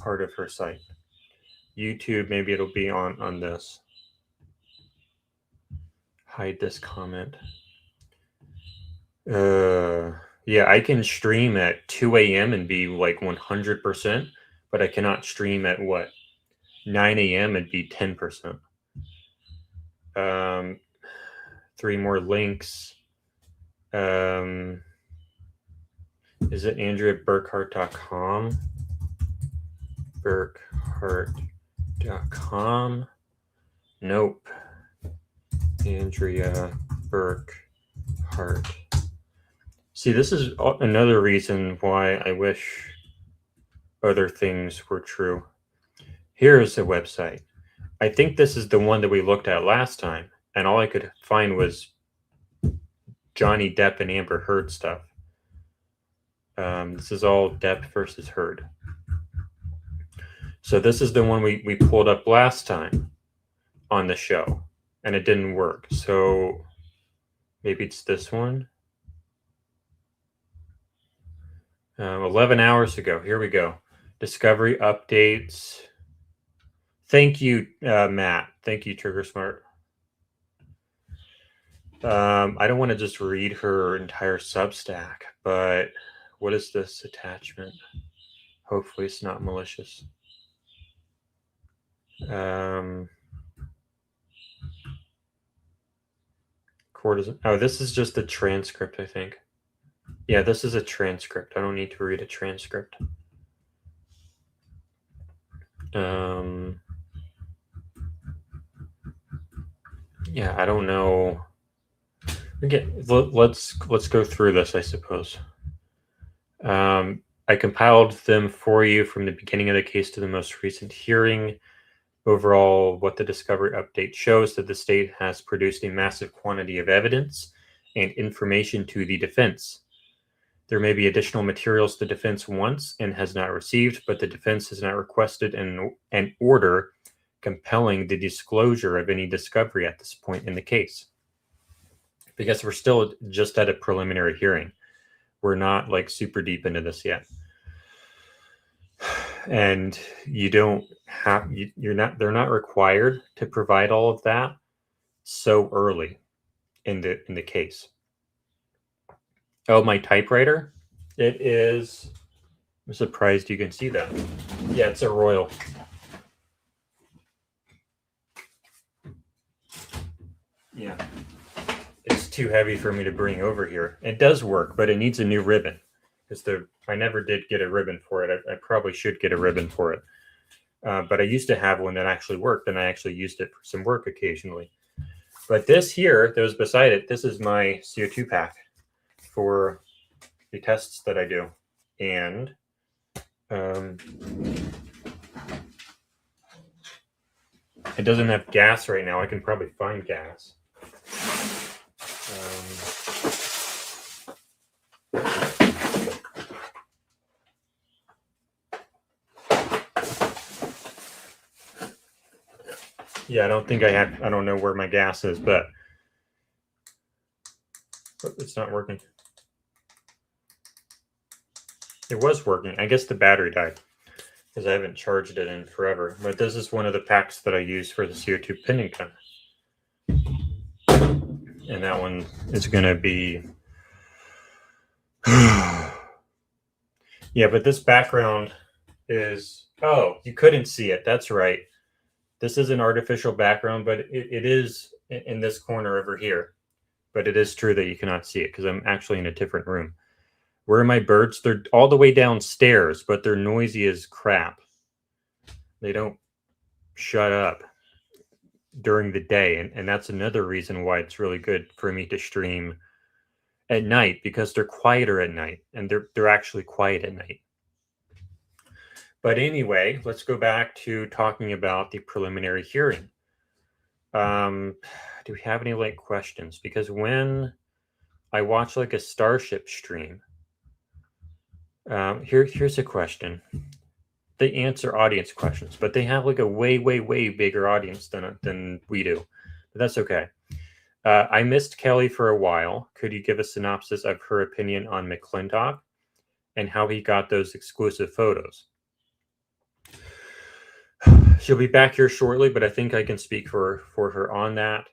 part of her site. YouTube, maybe it'll be on this. Hide this comment. Yeah, I can stream at 2 a.m. and be like 100%, but I cannot stream at 9 a.m. and be 10%. 3 more links. Is it AndreaBurkhart.com? Burkhart.com. Nope. Andrea Burkhart. See, this is another reason why I wish other things were true. Here's a website. I think this is the one that we looked at last time, and all I could find was Johnny Depp and Amber Heard stuff. This is all Depp versus Heard. So this is the one we pulled up last time on the show, and it didn't work. So maybe it's this one. 11 hours ago. Here we go. Discovery updates. Thank you, Matt. Thank you, Trigger Smart. I don't want to just read her entire Substack, but what is this attachment? Hopefully it's not malicious. Oh, this is just the transcript, I think. Yeah, this is a transcript. I don't need to read a transcript. Yeah, I don't know. Let's go through this, I suppose. I compiled them for you from the beginning of the case to the most recent hearing. Overall, what the discovery update shows that the state has produced a massive quantity of evidence and information to the defense. There may be additional materials the defense wants and has not received, but the defense has not requested an order compelling the disclosure of any discovery at this point in the case. Because we're still just at a preliminary hearing. We're not like super deep into this yet. And you don't have, they're not required to provide all of that so early in the case. Oh, my typewriter? It is, I'm surprised you can see that. Yeah, it's a Royal. Yeah. It's too heavy for me to bring over here. It does work, but it needs a new ribbon. Because I never did get a ribbon for it. I probably should get a ribbon for it. But I used to have one that actually worked, and I actually used it for some work occasionally. But this here, that was beside it, this is my CO2 pack for the tests that I do. And it doesn't have gas right now. I can probably find gas. Yeah, I don't think I have, I don't know where my gas is, but it's not working. It was working. I guess the battery died because I haven't charged it in forever. But this is one of the packs that I use for the CO2 pinning gun. And that one is going to be... Yeah, but this background is... Oh, you couldn't see it. That's right. This is an artificial background, but it is in this corner over here. But it is true that you cannot see it because I'm actually in a different room. Where are my birds? They're all the way downstairs, but they're noisy as crap. They don't shut up during the day. And that's another reason why it's really good for me to stream at night, because they're quieter at night, and they're actually quiet at night. But anyway, let's go back to talking about the preliminary hearing. Do we have any like questions? Because when I watch like a Starship stream, here's a question. They answer audience questions, but they have like a way bigger audience than we do. But that's okay. I missed Keli for a while. Could you give a synopsis of her opinion on McClintock and how he got those exclusive photos? She'll be back here shortly, but I think I can speak for her on that.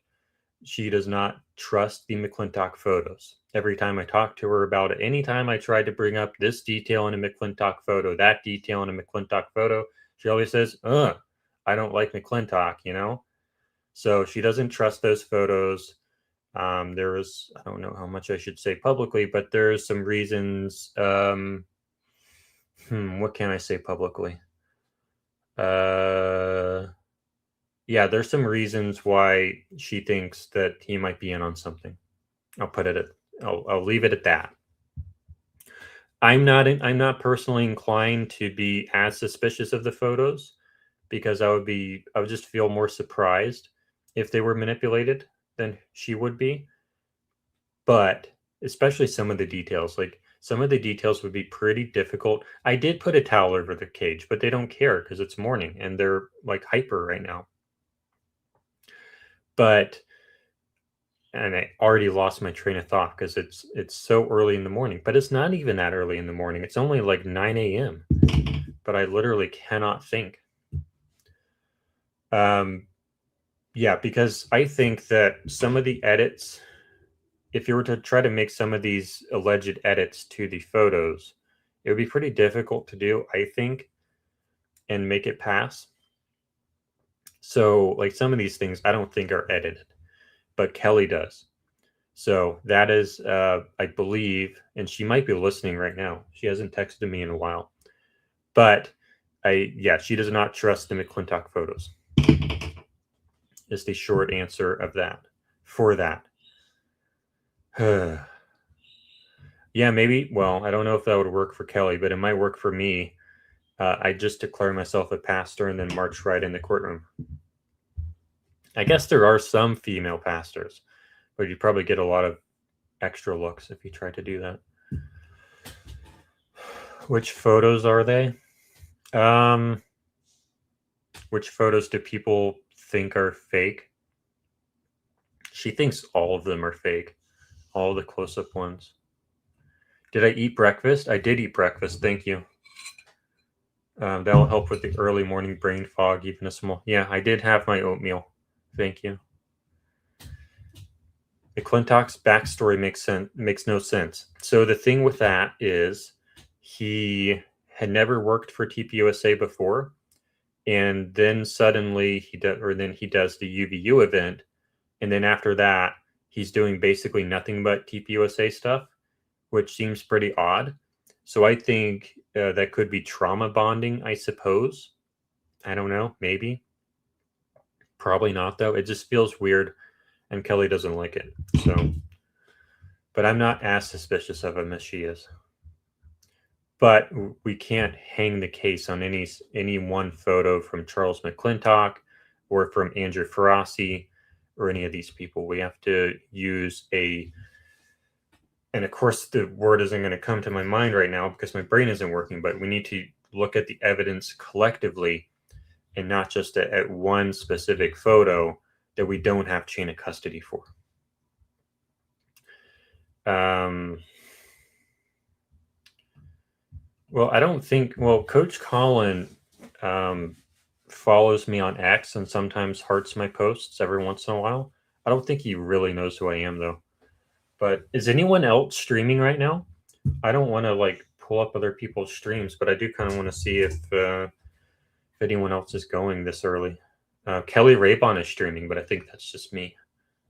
She does not trust the McClintock photos. Every time I talk to her about it, anytime I try to bring up this detail in a McClintock photo, that detail in a McClintock photo, she always says, I don't like McClintock, you know? So she doesn't trust those photos. There was, I don't know how much I should say publicly, but there's some reasons. What can I say publicly? Yeah, there's some reasons why she thinks that he might be in on something. I'll leave it at that. I'm not personally inclined to be as suspicious of the photos because I would just feel more surprised if they were manipulated than she would be. But especially some of the details. Like some of the details would be pretty difficult. I did put a towel over the cage, but they don't care because it's morning and they're like hyper right now. But and I already lost my train of thought because it's so early in the morning. But it's not even that early in the morning. It's only like 9 a.m. But I literally cannot think. Yeah, because I think that some of the edits, if you were to try to make some of these alleged edits to the photos, it would be pretty difficult to do, I think, and make it pass. So, like some of these things I don't think are edited, but Keli does. So that is, I believe, and she might be listening right now. She hasn't texted me in a while, but yeah, she does not trust the McClintock photos. Is the short answer of that for that. Yeah, maybe. Well, I don't know if that would work for Keli, but it might work for me. I just declare myself a pastor and then march right in the courtroom. I guess there are some female pastors, but you probably get a lot of extra looks if you try to do that. Which photos are they? Which photos do people think are fake? She thinks all of them are fake. All the close-up ones. Did I eat breakfast? I did eat breakfast. Thank you. That will help with the early morning brain fog, even a small. Yeah, I did have my oatmeal. Thank you. McClintock's backstory makes no sense. So the thing with that is he had never worked for TPUSA before, and then suddenly he does the UVU event, and then after that he's doing basically nothing but TPUSA stuff, which seems pretty odd. So I think that could be trauma bonding, I suppose. I don't know, maybe. Probably not, though. It just feels weird, and Keli doesn't like it. So, but I'm not as suspicious of him as she is. But we can't hang the case on any one photo from Charles McClintock or from Andrew Ferrasi or any of these people. We have to use and of course the word isn't going to come to my mind right now because my brain isn't working, but we need to look at the evidence collectively and not just at one specific photo that we don't have chain of custody for. Well, I don't think, well, Coach Colin follows me on X and sometimes hearts my posts every once in a while. I don't think he really knows who I am, though. But is anyone else streaming right now? I don't want to like pull up other people's streams, but I do kind of want to see if anyone else is going this early. Keli Raybon is streaming, but I think that's just me.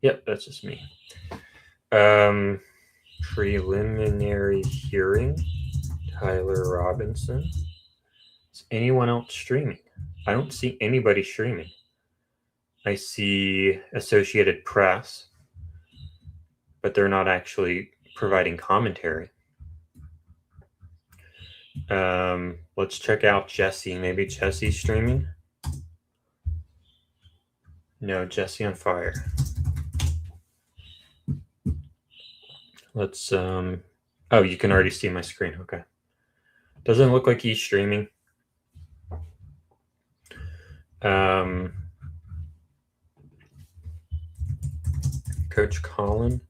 Yep, that's just me. Preliminary hearing, Tyler Robinson. Is anyone else streaming? I don't see anybody streaming. I see Associated Press, but they're not actually providing commentary. Let's check out Jesse. Maybe Jesse's streaming. No, Jesse on fire. Let's oh, you can already see my screen. Okay. Doesn't look like he's streaming. Coach Colin,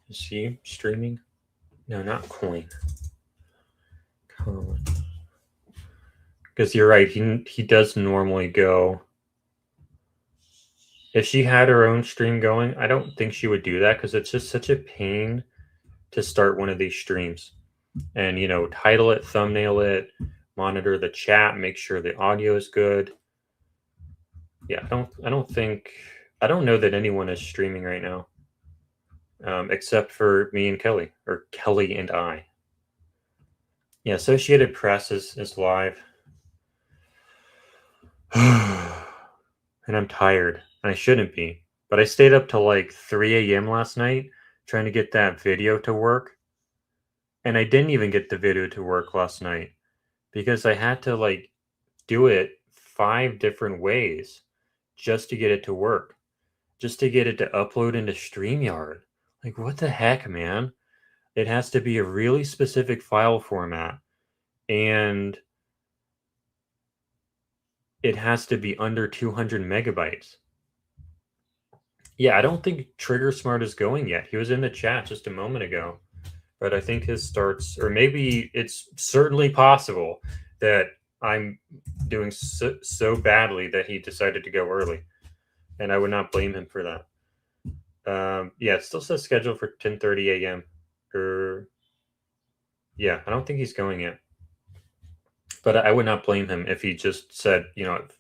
is he streaming? No, not Coin. Colin. Because you're right, he does normally go. If she had her own stream going, I don't think she would do that because it's just such a pain to start one of these streams. And, you know, title it, thumbnail it, monitor the chat, make sure the audio is good. Yeah, I don't know that anyone is streaming right now. Except for me and Keli, or Keli and I. Yeah, Associated Press is live. And I'm tired. I shouldn't be. But I stayed up till like 3 a.m. last night trying to get that video to work. And I didn't even get the video to work last night because I had to like do it 5 different ways just to get it to work. Just to get it to upload into StreamYard. Like, what the heck, man? It has to be a really specific file format, and it has to be under 200 megabytes. Yeah, I don't think Trigger Smart is going yet. He was in the chat just a moment ago, but I think his starts, or maybe it's certainly possible that I'm doing so badly that he decided to go early, and I would not blame him for that. Yeah, it still says scheduled for 10:30 a.m. Yeah, I don't think he's going yet. But I would not blame him if he just said,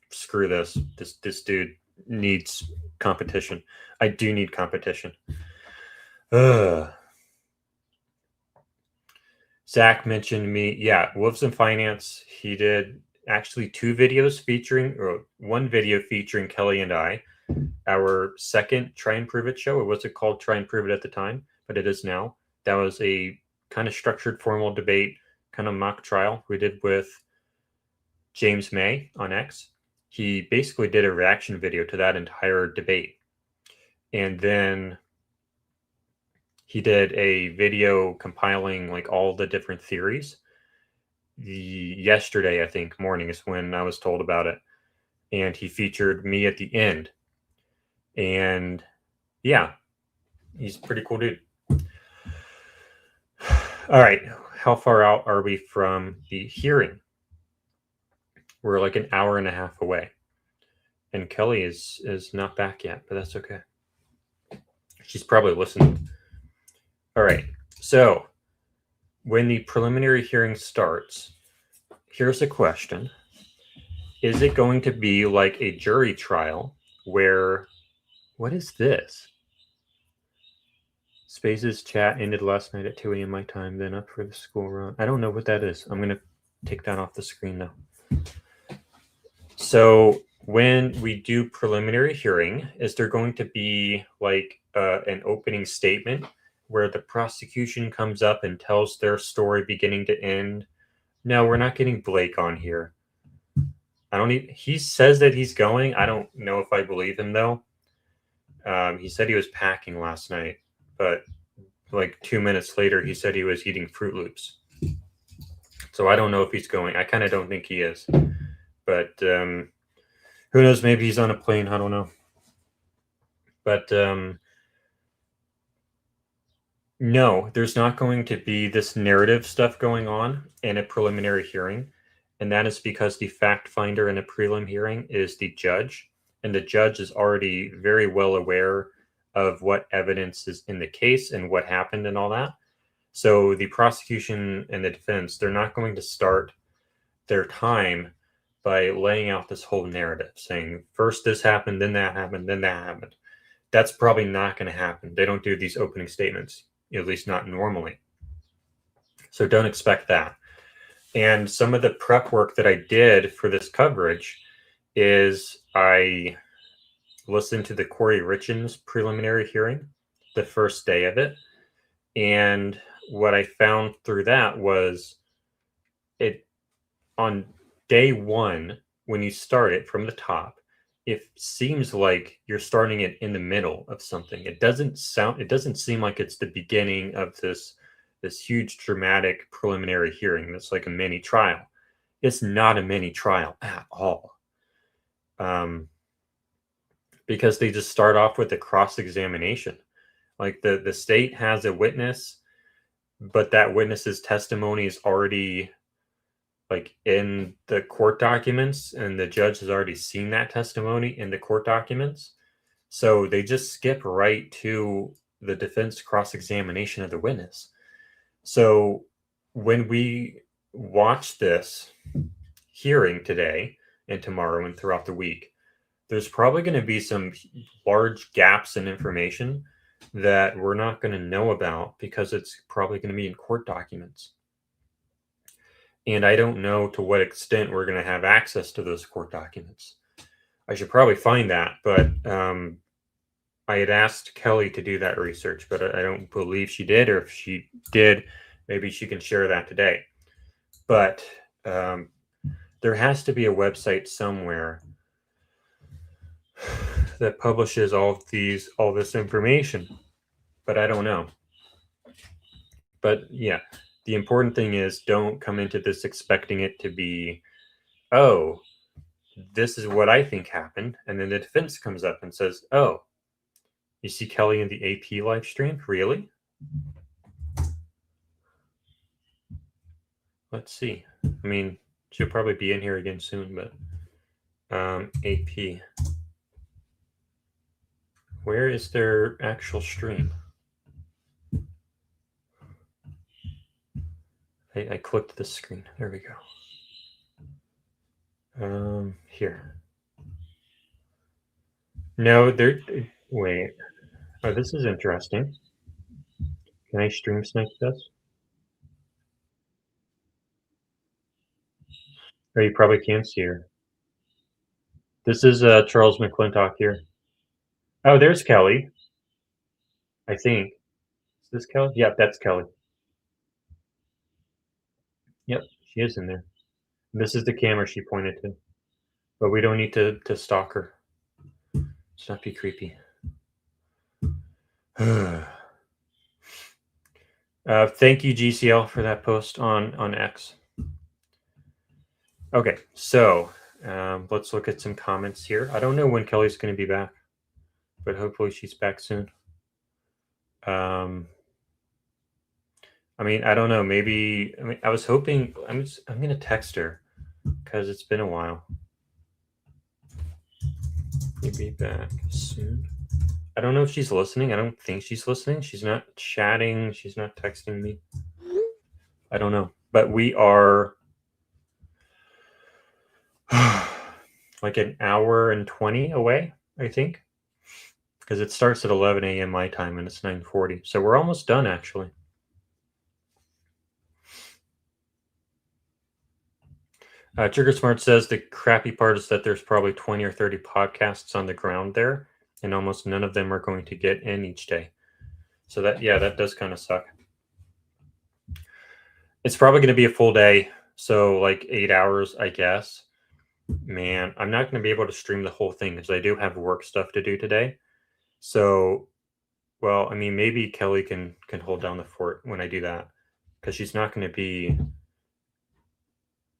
screw this. This dude needs competition. I do need competition. Zach mentioned me. Yeah, Wolves in Finance. He did actually one video featuring Kelly and I. Our second Try and Prove It show. It wasn't called Try and Prove It at the time, but it is now. That was a kind of structured formal debate, kind of mock trial we did with James May on X. He basically did a reaction video to that entire debate. And then he did a video compiling like all the different theories. Yesterday, I think, morning is when I was told about it. And he featured me at the end. And yeah, he's a pretty cool dude. All right. How far out are we from the hearing? We're like an hour and a half away. And Kelly is not back yet, but that's okay. She's probably listening. All right. So when the preliminary hearing starts, here's a question. Is it going to be like a jury trial where, what is this? Spaces chat ended last night at 2 a.m. my time, then up for the school run. I don't know what that is. I'm going to take that off the screen now. So when we do preliminary hearing, is there going to be like an opening statement where the prosecution comes up and tells their story beginning to end? No, we're not getting Blake on here. He says that he's going. I don't know if I believe him though. He said he was packing last night, but like 2 minutes later, he said he was eating Fruit Loops. So I don't know if he's going. I kind of don't think he is. But who knows? Maybe he's on a plane. I don't know. But no, there's not going to be this narrative stuff going on in a preliminary hearing. And that is because the fact finder in a prelim hearing is the judge. And the judge is already very well aware of what evidence is in the case and what happened and all that. So the prosecution and the defense, they're not going to start their time by laying out this whole narrative, saying first this happened, then that happened, then that happened. That's probably not going to happen. They don't do these opening statements, at least not normally. So don't expect that. And some of the prep work that I did for this coverage is I listened to the Corey Richins preliminary hearing, the first day of it. And what I found through that was it on day one, when you start it from the top, it seems like you're starting it in the middle of something. It doesn't seem like it's the beginning of this huge dramatic preliminary hearing that's like a mini trial. It's not a mini trial at all. Because they just start off with a cross-examination. Like the state has a witness, but that witness's testimony is already like in the court documents, and the judge has already seen that testimony in the court documents. So they just skip right to the defense cross-examination of the witness. So when we watch this hearing today and tomorrow and throughout the week, there's probably going to be some large gaps in information that we're not going to know about because it's probably going to be in court documents. And I don't know to what extent we're going to have access to those court documents. I should probably find that, but I had asked Kelly to do that research, but I don't believe she did, or if she did, maybe she can share that today. But there has to be a website somewhere that publishes all this information. but I don't know. But yeah, the important thing is don't come into this expecting it to be, oh, this is what I think happened. And then the defense comes up and says, oh, you see Keli in the AP live stream? Really? Let's see. I mean, she'll probably be in here again soon, but AP. Where is their actual stream? I clicked this screen. There we go. Here. No, they're wait. Oh, this is interesting. Can I stream snipe this? Oh, you probably can't see her. This is Charles McClintock here. Oh, there's Keli. I think. Is this Keli? Yep, that's Keli. Yep, she is in there. This is the camera she pointed to. But we don't need to stalk her. Let's not be creepy. Thank you, GCL, for that post on X. Okay, so let's look at some comments here. I don't know when Keli's going to be back, but hopefully she's back soon. I mean, I don't know. Maybe I was hoping. I'm going to text her because it's been a while. You'll be back soon. I don't know if she's listening. I don't think she's listening. She's not chatting. She's not texting me. I don't know. But we are like an hour and 20 away, I think. Because it starts at 11 a.m. my time and it's 9:40. So we're almost done, actually. Trigger Smart says the crappy part is that there's probably 20 or 30 podcasts on the ground there, and almost none of them are going to get in each day. So that, yeah, that does kind of suck. It's probably going to be a full day, so like 8 hours, I guess. Man, I'm not going to be able to stream the whole thing because I do have work stuff to do today. So, well, I mean, maybe Keli can hold down the fort when I do that because she's not going to be.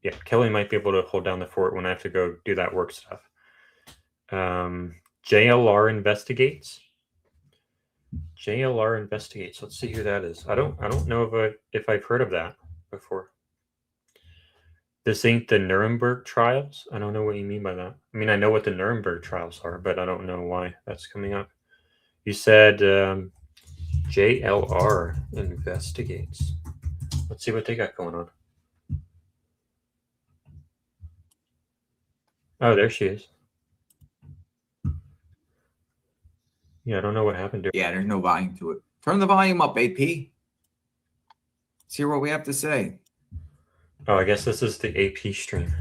Yeah, Keli might be able to hold down the fort when I have to go do that work stuff. JLR investigates. JLR investigates. Let's see who that is. I don't know if I've heard of that before. This ain't the Nuremberg trials. I don't know what you mean by that. I mean, I know what the Nuremberg trials are, but I don't know why that's coming up. You said JLR investigates. Let's see what they got going on. Oh, there she is. Yeah, I don't know what happened to her. Yeah, there's no volume to it. Turn the volume up, AP. See what we have to say. Oh, I guess this is the AP stream.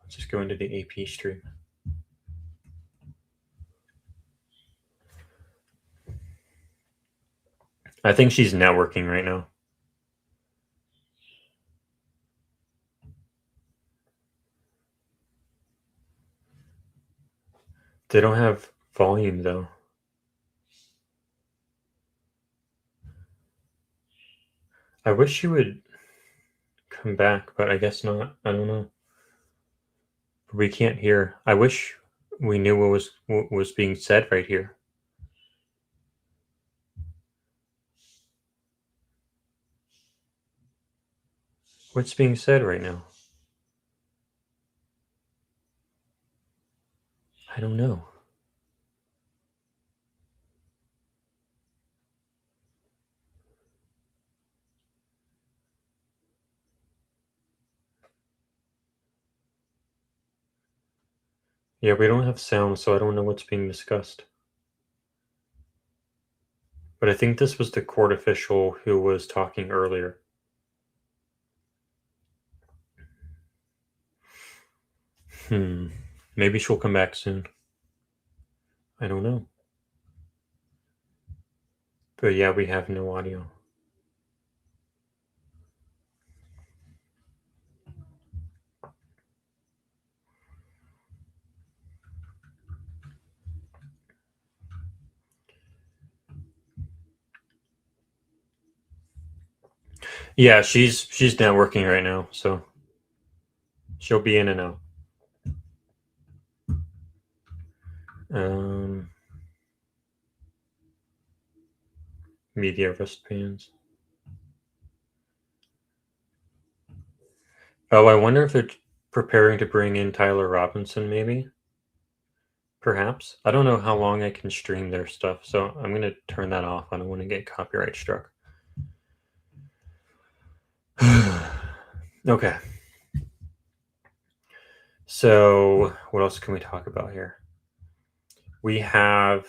Let's just go into the AP stream. I think she's networking right now. They don't have volume, though. I wish she would come back, but I guess not. I don't know. We can't hear. I wish we knew what was being said right here. What's being said right now? I don't know. Yeah, we don't have sound, so I don't know what's being discussed. But I think this was the court official who was talking earlier. Maybe she'll come back soon. I don't know. But yeah, we have no audio. Yeah, she's networking right now, so she'll be in and out. Media wristbands. Oh, I wonder if they're preparing to bring in Tyler Robinson, maybe. Perhaps. I don't know how long I can stream their stuff, so I'm going to turn that off. I don't want to get copyright struck. Okay. So what else can we talk about here? We have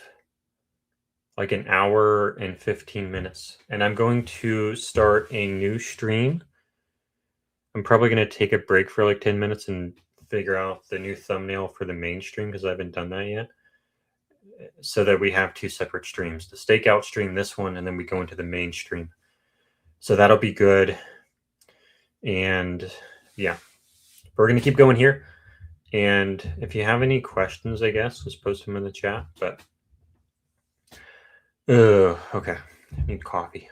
like an hour and 15 minutes, and I'm going to start a new stream. I'm probably going to take a break for like 10 minutes and figure out the new thumbnail for the main stream because I haven't done that yet. So that we have two separate streams, the stakeout stream, this one, and then we go into the main stream. So that'll be good. And yeah, we're going to keep going here. And if you have any questions, I guess, just post them in the chat. But okay, I need coffee.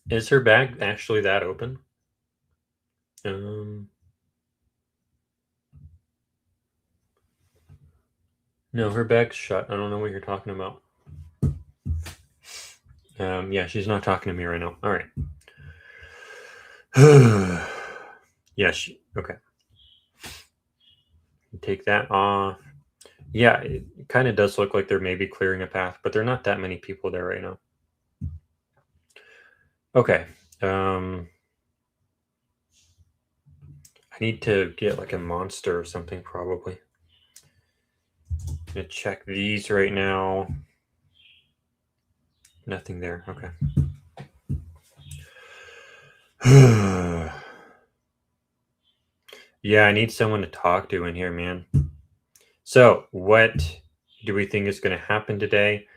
Is her bag actually that open? No, her bag's shut. I don't know what you're talking about. Yeah, she's not talking to me right now. All right. Yeah, okay. Take that off. Yeah, it kind of does look like they're maybe clearing a path, but there are not that many people there right now. Okay. I need to get like a monster or something probably. I'm gonna check these right now. Nothing there. Okay. Yeah, I need someone to talk to in here, man. So what do we think is going to happen today?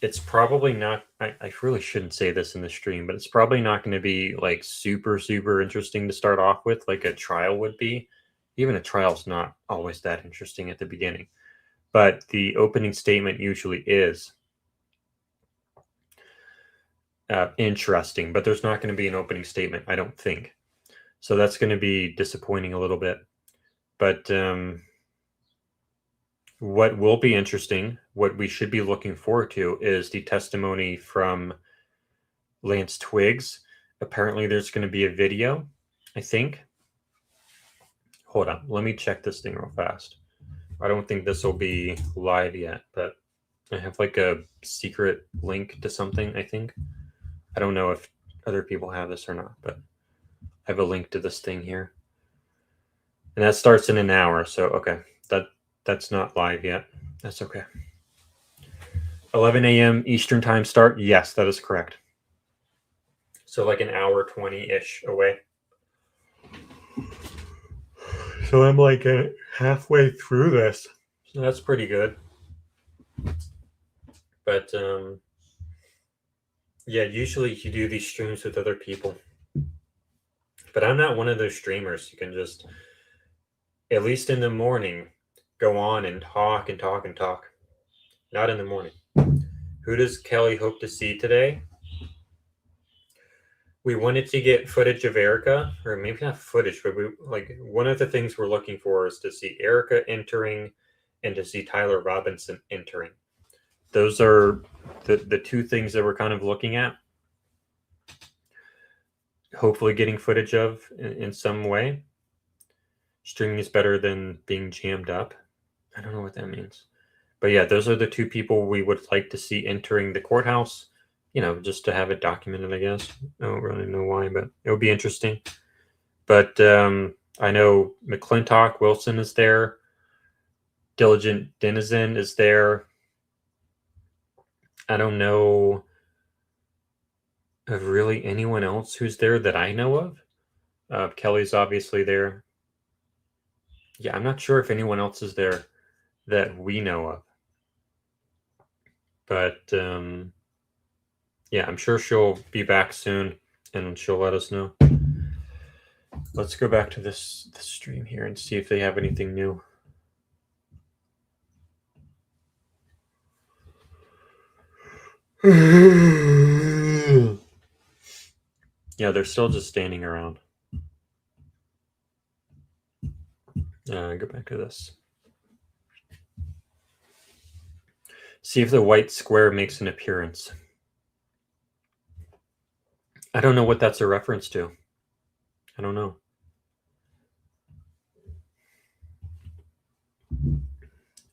It's probably not, I really shouldn't say this in the stream, but it's probably not going to be like super, super interesting to start off with, like a trial would be. Even a trial's not always that interesting at the beginning. But the opening statement usually is interesting, but there's not going to be an opening statement, I don't think. So that's going to be disappointing a little bit. But what will be interesting, what we should be looking forward to, is the testimony from Lance Twiggs. Apparently there's going to be a video, I think. Hold on, let me check this thing real fast. I don't think this will be live yet, but I have like a secret link to something, I think. I don't know if other people have this or not, but I have a link to this thing here. And that starts in an hour, so okay. That's not live yet. That's okay. 11 a.m. Eastern time start. Yes, that is correct. So like an hour 20-ish away. So I'm like halfway through this. So that's pretty good. But yeah, usually you do these streams with other people. But I'm not one of those streamers who can just, at least in the morning, go on and talk and talk and talk. Not in the morning. Who does Kelly hope to see today? We wanted to get footage of Erica, or maybe not footage, but one of the things we're looking for is to see Erica entering and to see Tyler Robinson entering. Those are the two things that we're kind of looking at. Hopefully getting footage of in some way. Streaming is better than being jammed up. I don't know what that means. But yeah, those are the two people we would like to see entering the courthouse, you know, just to have it documented, I guess. I don't really know why, but it would be interesting. But I know McClintock Wilson is there. Diligent Denizen is there. I don't know of really anyone else who's there that I know of. Kelly's obviously there. Yeah, I'm not sure if anyone else is there that we know of. But yeah, I'm sure she'll be back soon and she'll let us know. Let's go back to this stream here and see if they have anything new. Yeah, they're still just standing around. Go back to this. See if the white square makes an appearance. I don't know what that's a reference to. I don't know.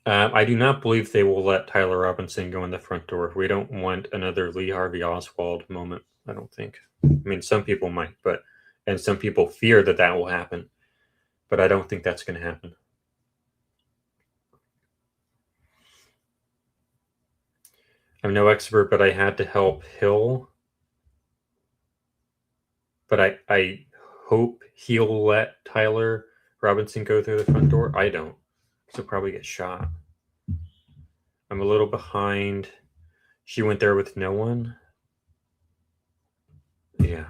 I do not believe they will let Tyler Robinson go in the front door. We don't want another Lee Harvey Oswald moment, I don't think. I mean, some people might, and some people fear that that will happen, but I don't think that's going to happen. I'm no expert, but I had to help Hill. But I hope he'll let Tyler Robinson go through the front door. I don't. So probably get shot. I'm a little behind. She went there with no one. Yeah.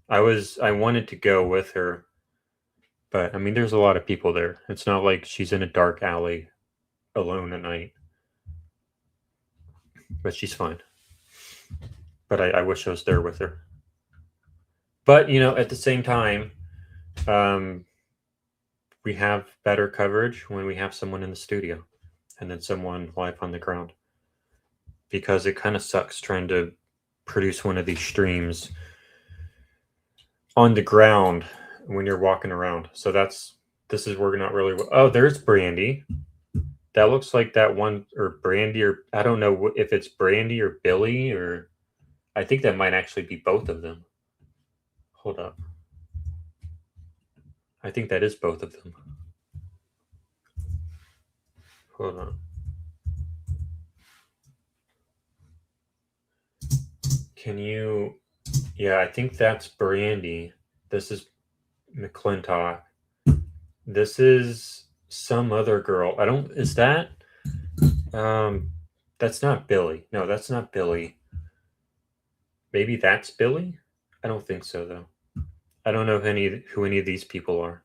I wanted to go with her, but I mean, there's a lot of people there. It's not like she's in a dark alley alone at night. But she's fine. But I wish I was there with her. But, you know, at the same time, we have better coverage when we have someone in the studio and then someone live on the ground. Because it kind of sucks trying to produce one of these streams on the ground when you're walking around. So this is working out really well. Oh, there's Brandy. That looks like that one, or Brandy, or I don't know if it's Brandy or Billy, or I think that might actually be both of them. Hold up. I think that is both of them. Hold on. Can you... Yeah, I think that's Brandy. This is McClintock. This is some other girl. I don't... Is that... That's not Billy. No, that's not Billy. Maybe that's Billy? I don't think so, though. I don't know who any of these people are.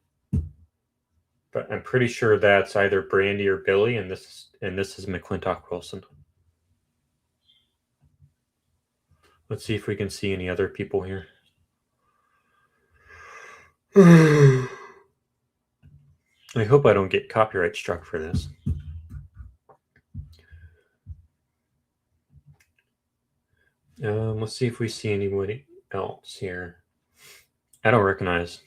But I'm pretty sure that's either Brandy or Billy, and this is McClintock Wilson. Let's see if we can see any other people here. I hope I don't get copyright struck for this. Let's see if we see anybody else here. I don't recognize.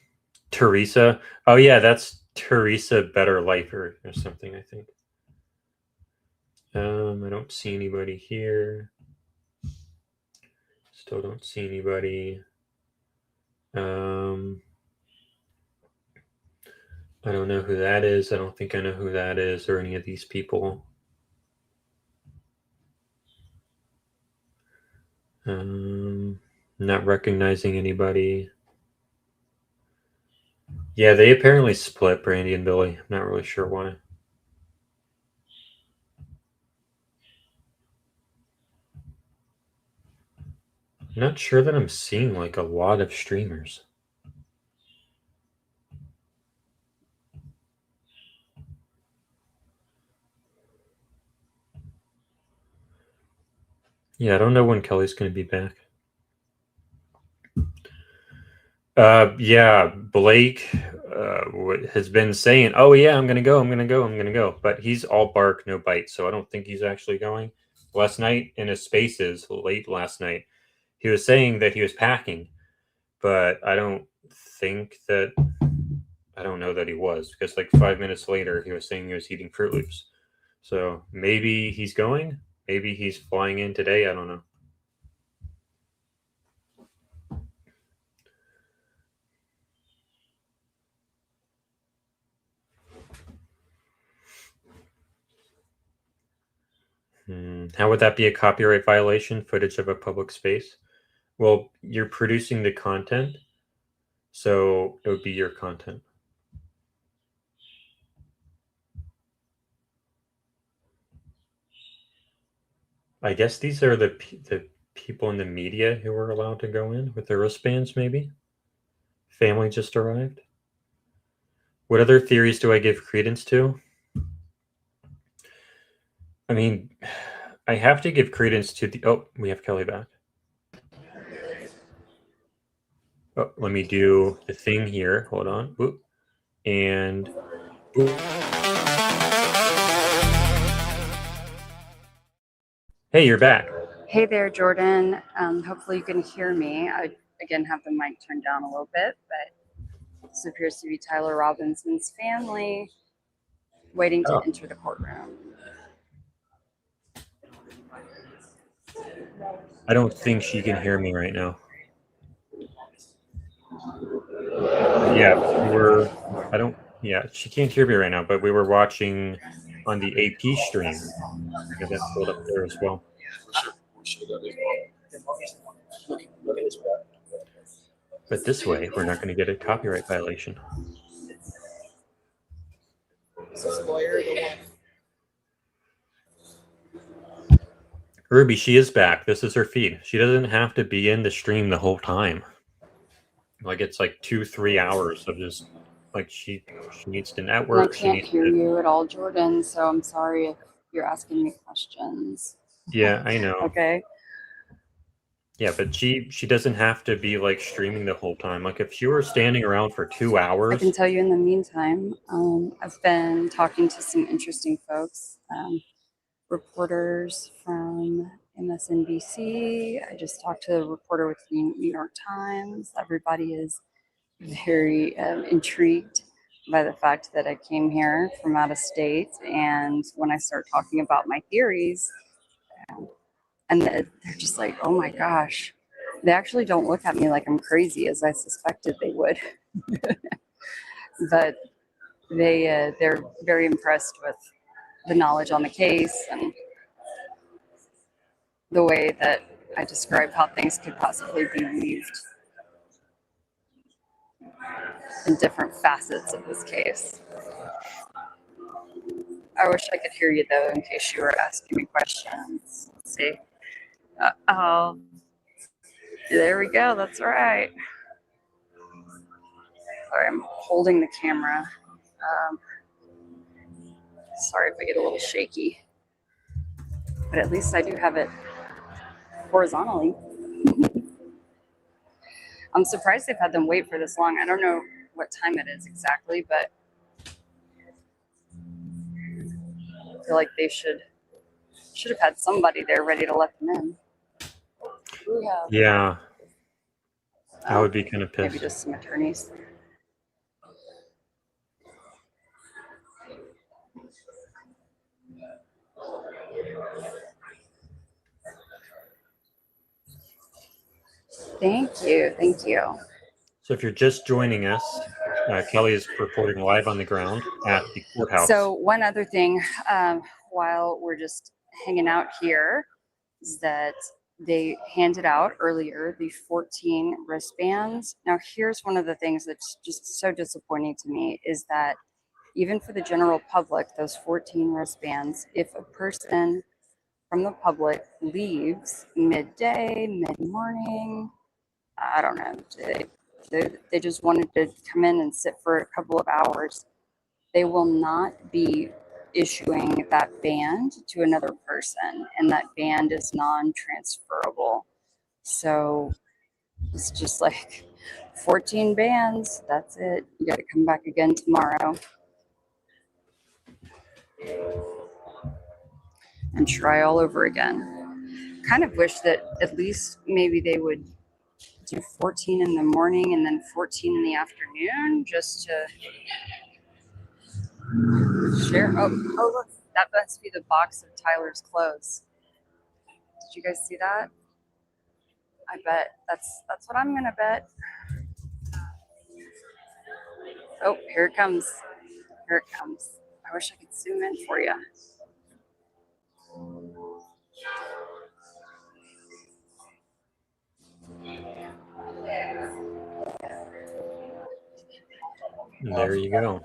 Teresa. Oh, yeah, that's Teresa Better Lifer or something, I think. I don't see anybody here. Still don't see anybody. I don't know who that is. I don't think I know who that is or any of these people. Not recognizing anybody. Yeah, they apparently split, Brandy and Billy. I'm not really sure why. I'm not sure that I'm seeing like a lot of streamers. Yeah, I don't know when Kelly's going to be back. Yeah, Blake has been saying, oh, yeah, I'm going to go. But he's all bark, no bite. So I don't think he's actually going. Last night in his spaces, late last night, he was saying that he was packing. But I don't know that he was. Because like 5 minutes later, he was saying he was eating Fruit Loops. So maybe he's going. Maybe he's flying in today. I don't know. How would that be a copyright violation? Footage of a public space? Well, you're producing the content, so it would be your content. I guess these are the people in the media who were allowed to go in with their wristbands, maybe? Family just arrived? What other theories do I give credence to? I mean, I have to give credence to the. Oh, we have Kelly back. Oh, let me do the thing here. Hold on. Whoop. And. Whoop. Hey, you're back. Hey there, Jordan. Hopefully you can hear me. I, again, have the mic turned down a little bit, but this appears to be Tyler Robinson's family waiting to enter the courtroom. I don't think she can hear me right now. Yeah, she can't hear me right now, but we were watching on the AP stream. I got that pulled up there as well. But this way, we're not going to get a copyright violation. Ruby, she is back. This is her feed. She doesn't have to be in the stream the whole time. Like it's like 2-3 hours of just like she needs to And network. I can't hear you at all, Jordan, so I'm sorry if you're asking me questions. Yeah, I know. Okay. Yeah, but she doesn't have to be like streaming the whole time. Like if she were standing around for 2 hours. I can tell you in the meantime, I've been talking to some interesting folks, reporters from MSNBC. I just talked to a reporter with the New York Times. Everybody is very intrigued by the fact that I came here from out of state. And when I start talking about my theories, and they're just like, oh my gosh, they actually don't look at me like I'm crazy as I suspected they would. But they're very impressed with the knowledge on the case and the way that I describe how things could possibly be weaved in different facets of this case. I wish I could hear you though, in case you were asking me questions. Let's see. Oh, there we go. That's right. Sorry, I'm holding the camera. Sorry if I get a little shaky, but at least I do have it horizontally. I'm surprised they've had them wait for this long. I don't know what time it is exactly, but I feel like they should have had somebody there ready to let them in. Yeah. I would be kind of pissed. Maybe just some attorneys. Thank you. Thank you. So if you're just joining us, Kelly is reporting live on the ground at the courthouse. So one other thing, while we're just hanging out here, is that they handed out earlier the 14 wristbands. Now, here's one of the things that's just so disappointing to me is that even for the general public, those 14 wristbands, if a person from the public leaves midday, mid-morning, I don't know, they just wanted to come in and sit for a couple of hours, they will not be issuing that band to another person, and that band is non-transferable. So it's just like 14 bands, that's it. You got to come back again tomorrow and try all over again. Kind of wish that at least maybe they would do 14 in the morning and then 14 in the afternoon, just to share. Oh, look, that must be the box of Tyler's clothes. Did you guys see that? I bet that's what I'm gonna bet. Oh, here it comes. Here it comes. I wish I could zoom in for you. There you go.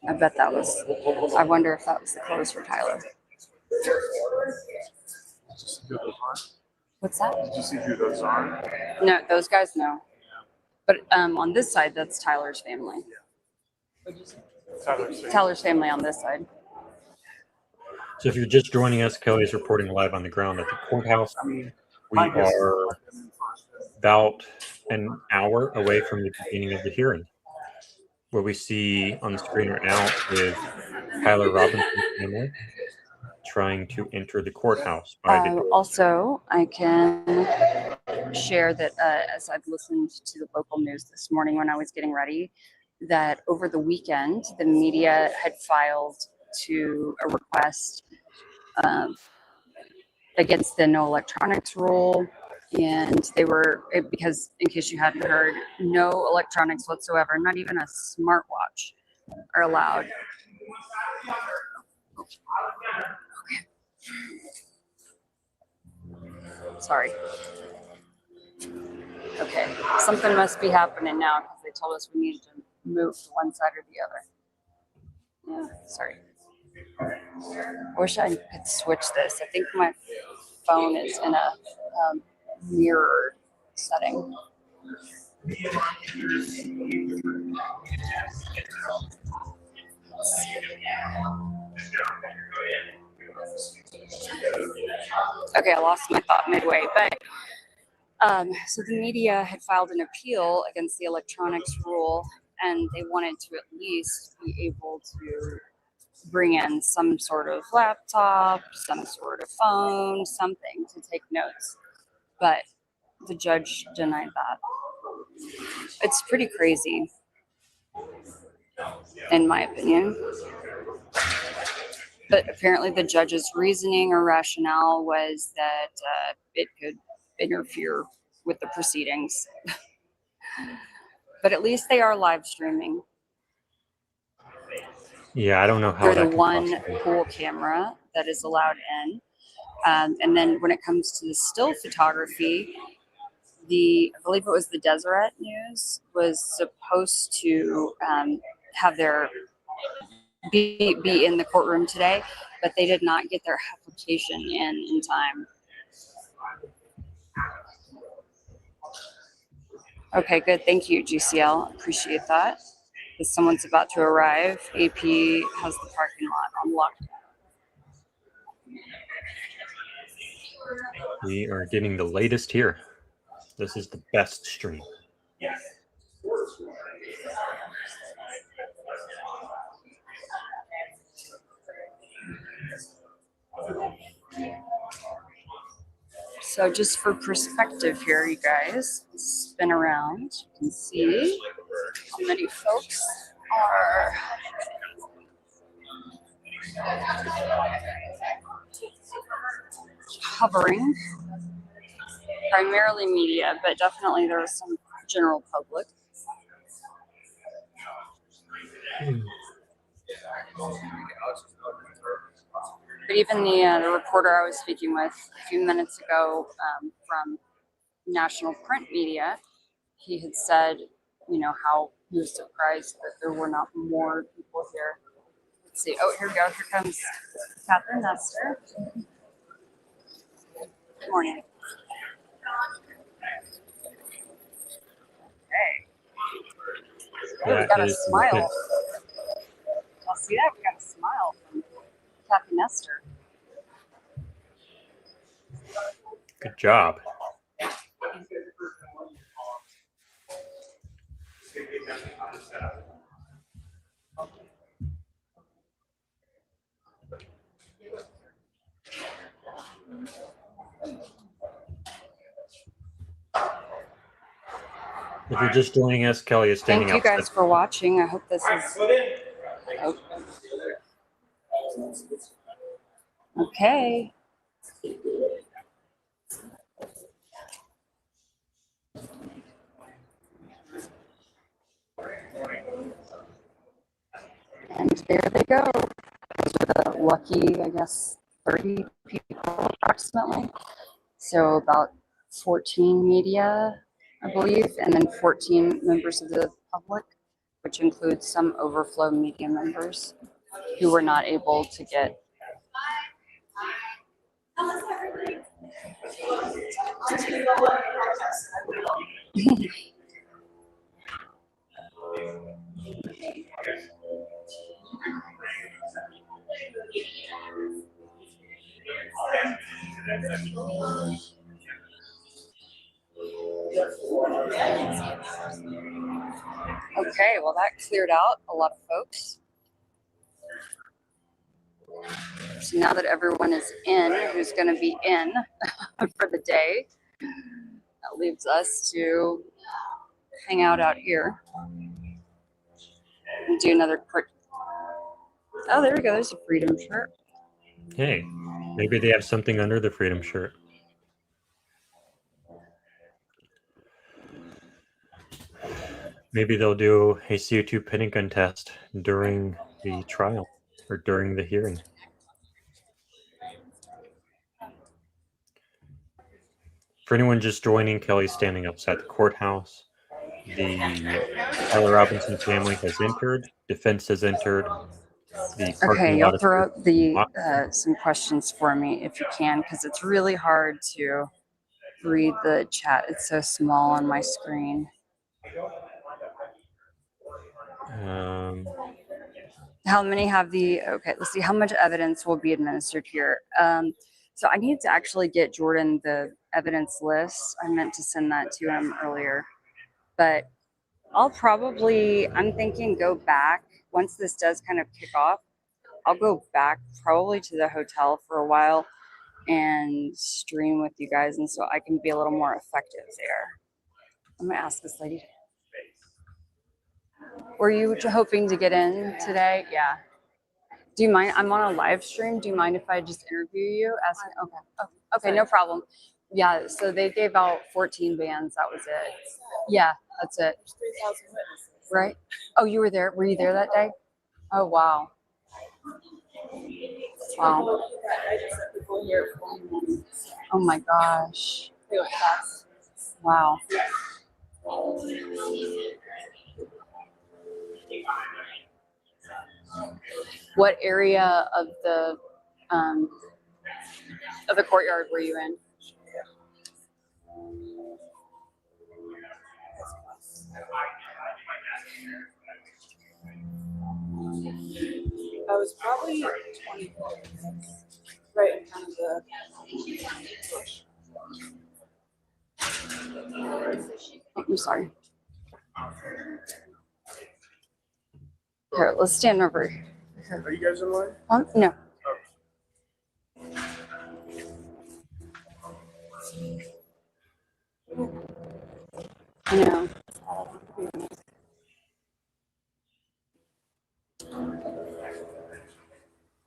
I bet that was, I wonder if that was the clothes for Tyler. What's that? Did you see who those are? No, those guys, no. But on this side, that's Tyler's family. Tyler's family on this side. So if you're just joining us, Kelly is reporting live on the ground at the courthouse. We are about an hour away from the beginning of the hearing. What we see on the screen right now is Tyler Robinson's family trying to enter the courthouse by the door. Also, I can share that as I've listened to the local news this morning when I was getting ready, that over the weekend, the media had filed to a request against the no electronics rule. And they were, because in case you hadn't heard, no electronics whatsoever, not even a smartwatch are allowed. Sorry. Okay, something must be happening now because they told us we needed to move to one side or the other. Yeah, sorry. I wish I could switch this. I think my phone is in a mirror setting. Okay, I lost my thought midway, but so the media had filed an appeal against the electronics rule, and they wanted to at least be able to bring in some sort of laptop, some sort of phone, something to take notes. But the judge denied that. It's pretty crazy, in my opinion. But apparently the judge's reasoning or rationale was that it could interfere with the proceedings. But at least they are live streaming. Yeah, I don't know how They're that the can one possibly. pool camera that is allowed in. And then when it comes to the still photography, I believe it was the Deseret News was supposed to have their be in the courtroom today, but they did not get their application in time. Okay, good. Thank you, GCL. Appreciate that. If someone's about to arrive, AP has the parking lot on lockdown. We are getting the latest here. This is the best stream. So just for perspective here, you guys, spin around. You can see how many folks are hovering. Primarily media, but definitely there was some general public. But even the reporter I was speaking with a few minutes ago from national print media, he had said, you know, how he was surprised that there were not more people here. Let's see. Oh, here we go. Here comes Catherine Nestor. Good morning. Hey. Oh, we got a smile. I'll see that. We got a smile from Kathy Nestor. Good job. If you're just joining us, Kelly is standing Thank you guys outside. for watching. I hope this is okay. And there they go. Those are the lucky, I guess, 30 people approximately. So about 14 media, I believe, and then 14 members of the public, which includes some overflow media members who were not able to get. Okay, well that cleared out a lot of folks. So now that everyone is in, who's going to be in for the day, that leaves us to hang out here and do another quick. Oh, there we go. There's a Freedom shirt. Hey, maybe they have something under the Freedom shirt. Maybe they'll do a CO2 pinning gun test during the trial or during the hearing. For anyone just joining, Kelly's standing outside the courthouse. The Tyler Robinson family has entered. Defense has entered. The Okay, parking you'll lot is throw up the some questions for me if you can, because it's really hard to read the chat. It's so small on my screen. How many have the, okay, let's see, how much evidence will be administered here? So I need to actually get Jordan the evidence list. I meant to send that to him earlier, but I'll probably, I'm thinking go back once this does kind of kick off. I'll go back probably to the hotel for a while and stream with you guys, and so I can be a little more effective there. I'm gonna ask this lady. Were you hoping to get in today? Yeah. Do you mind? I'm on a live stream. Do you mind if I just interview you? Okay. Oh, okay, no problem. Yeah, so they gave out 14 bands. That was it. Yeah, that's it. 3,000 witnesses. Right? Oh, you were there? Were you there that day? Oh, wow. Wow. Oh my gosh. Wow. What area of the courtyard were you in? I was probably 20, right in front of the bush. Oh, I'm sorry. Here, let's stand over here. Are you guys in line? No. I know.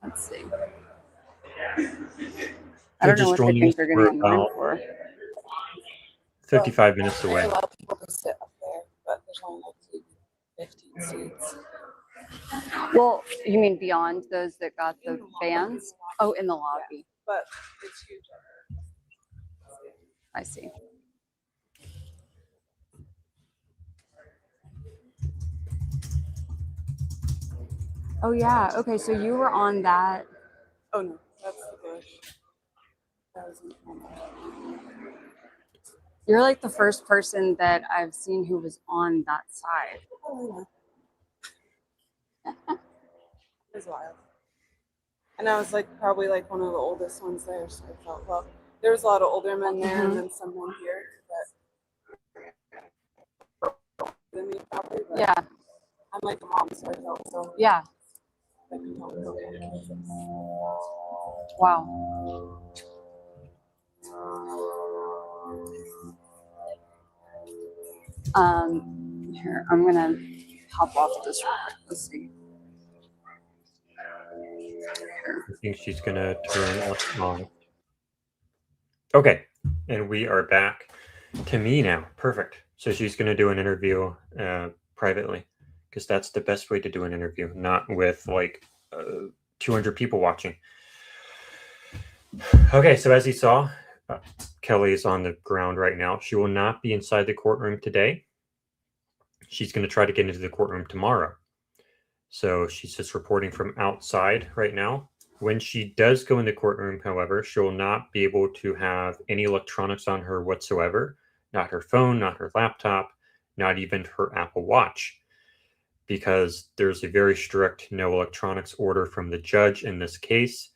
Let's see. I don't know what they think they're going to be in line for. 55 minutes away. A lot of people can sit up there, but there's only like 15 seats. Well, you mean beyond those that got the bands? Oh, in the lobby. Yeah, but it's huge. I see. Oh yeah. Okay, so you were on that. Oh no, that's the bush. That was You're like the first person that I've seen who was on that side. Oh, it was wild. And I was like probably like one of the oldest ones there, so I felt well. There was a lot of older men there and then some men here, but than me probably. But yeah. I'm like a mom, so I felt so. Yeah. Like, wow. Here, I'm gonna hop off this real quick. Let's see. I think she's gonna turn us on. Okay, and we are back to me now. Perfect. So she's gonna do an interview privately, because that's the best way to do an interview, not with like 200 people watching. Okay, so as you saw, Kelly is on the ground right now. She will not be inside the courtroom today. She's going to try to get into the courtroom tomorrow. So she's just reporting from outside right now. When she does go in the courtroom, however, she will not be able to have any electronics on her whatsoever. Not her phone, not her laptop, not even her Apple Watch. Because there's a very strict no electronics order from the judge in this case.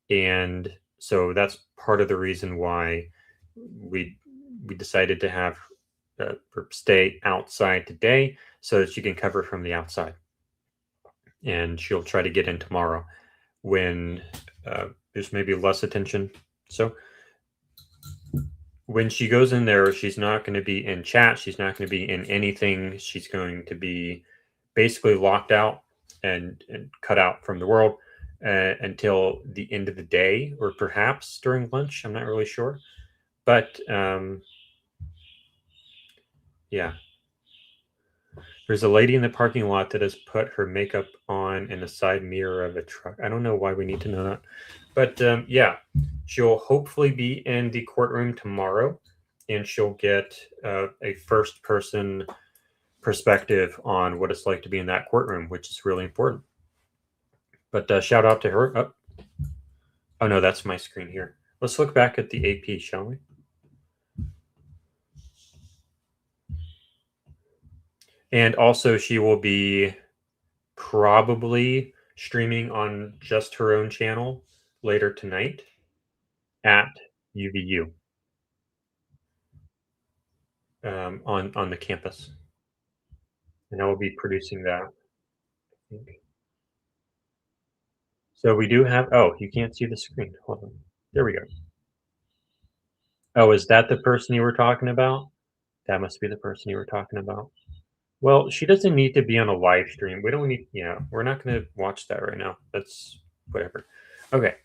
And So that's part of the reason why we decided to have her stay outside today, so that she can cover from the outside. And she'll try to get in tomorrow when there's maybe less attention. So when she goes in there, she's not going to be in chat. She's not going to be in anything. She's going to be basically locked out and cut out from the world until the end of the day, or perhaps during lunch. I'm not really sure. But yeah. There's a lady in the parking lot that has put her makeup on in the side mirror of a truck. I don't know why we need to know that. But yeah, she'll hopefully be in the courtroom tomorrow, and she'll get a first-person perspective on what it's like to be in that courtroom, which is really important. But shout out to her. Oh, no, that's my screen here. Let's look back at the AP, shall we? And also, she will be probably streaming on just her own channel later tonight at UVU on the campus. And I will be producing that, I think. So we do have, oh, you can't see the screen. Hold on. There we go. Oh, is that the person you were talking about? That must be the person you were talking about. Well, she doesn't need to be on a live stream. We don't need, we're not going to watch that right now. That's whatever. Okay.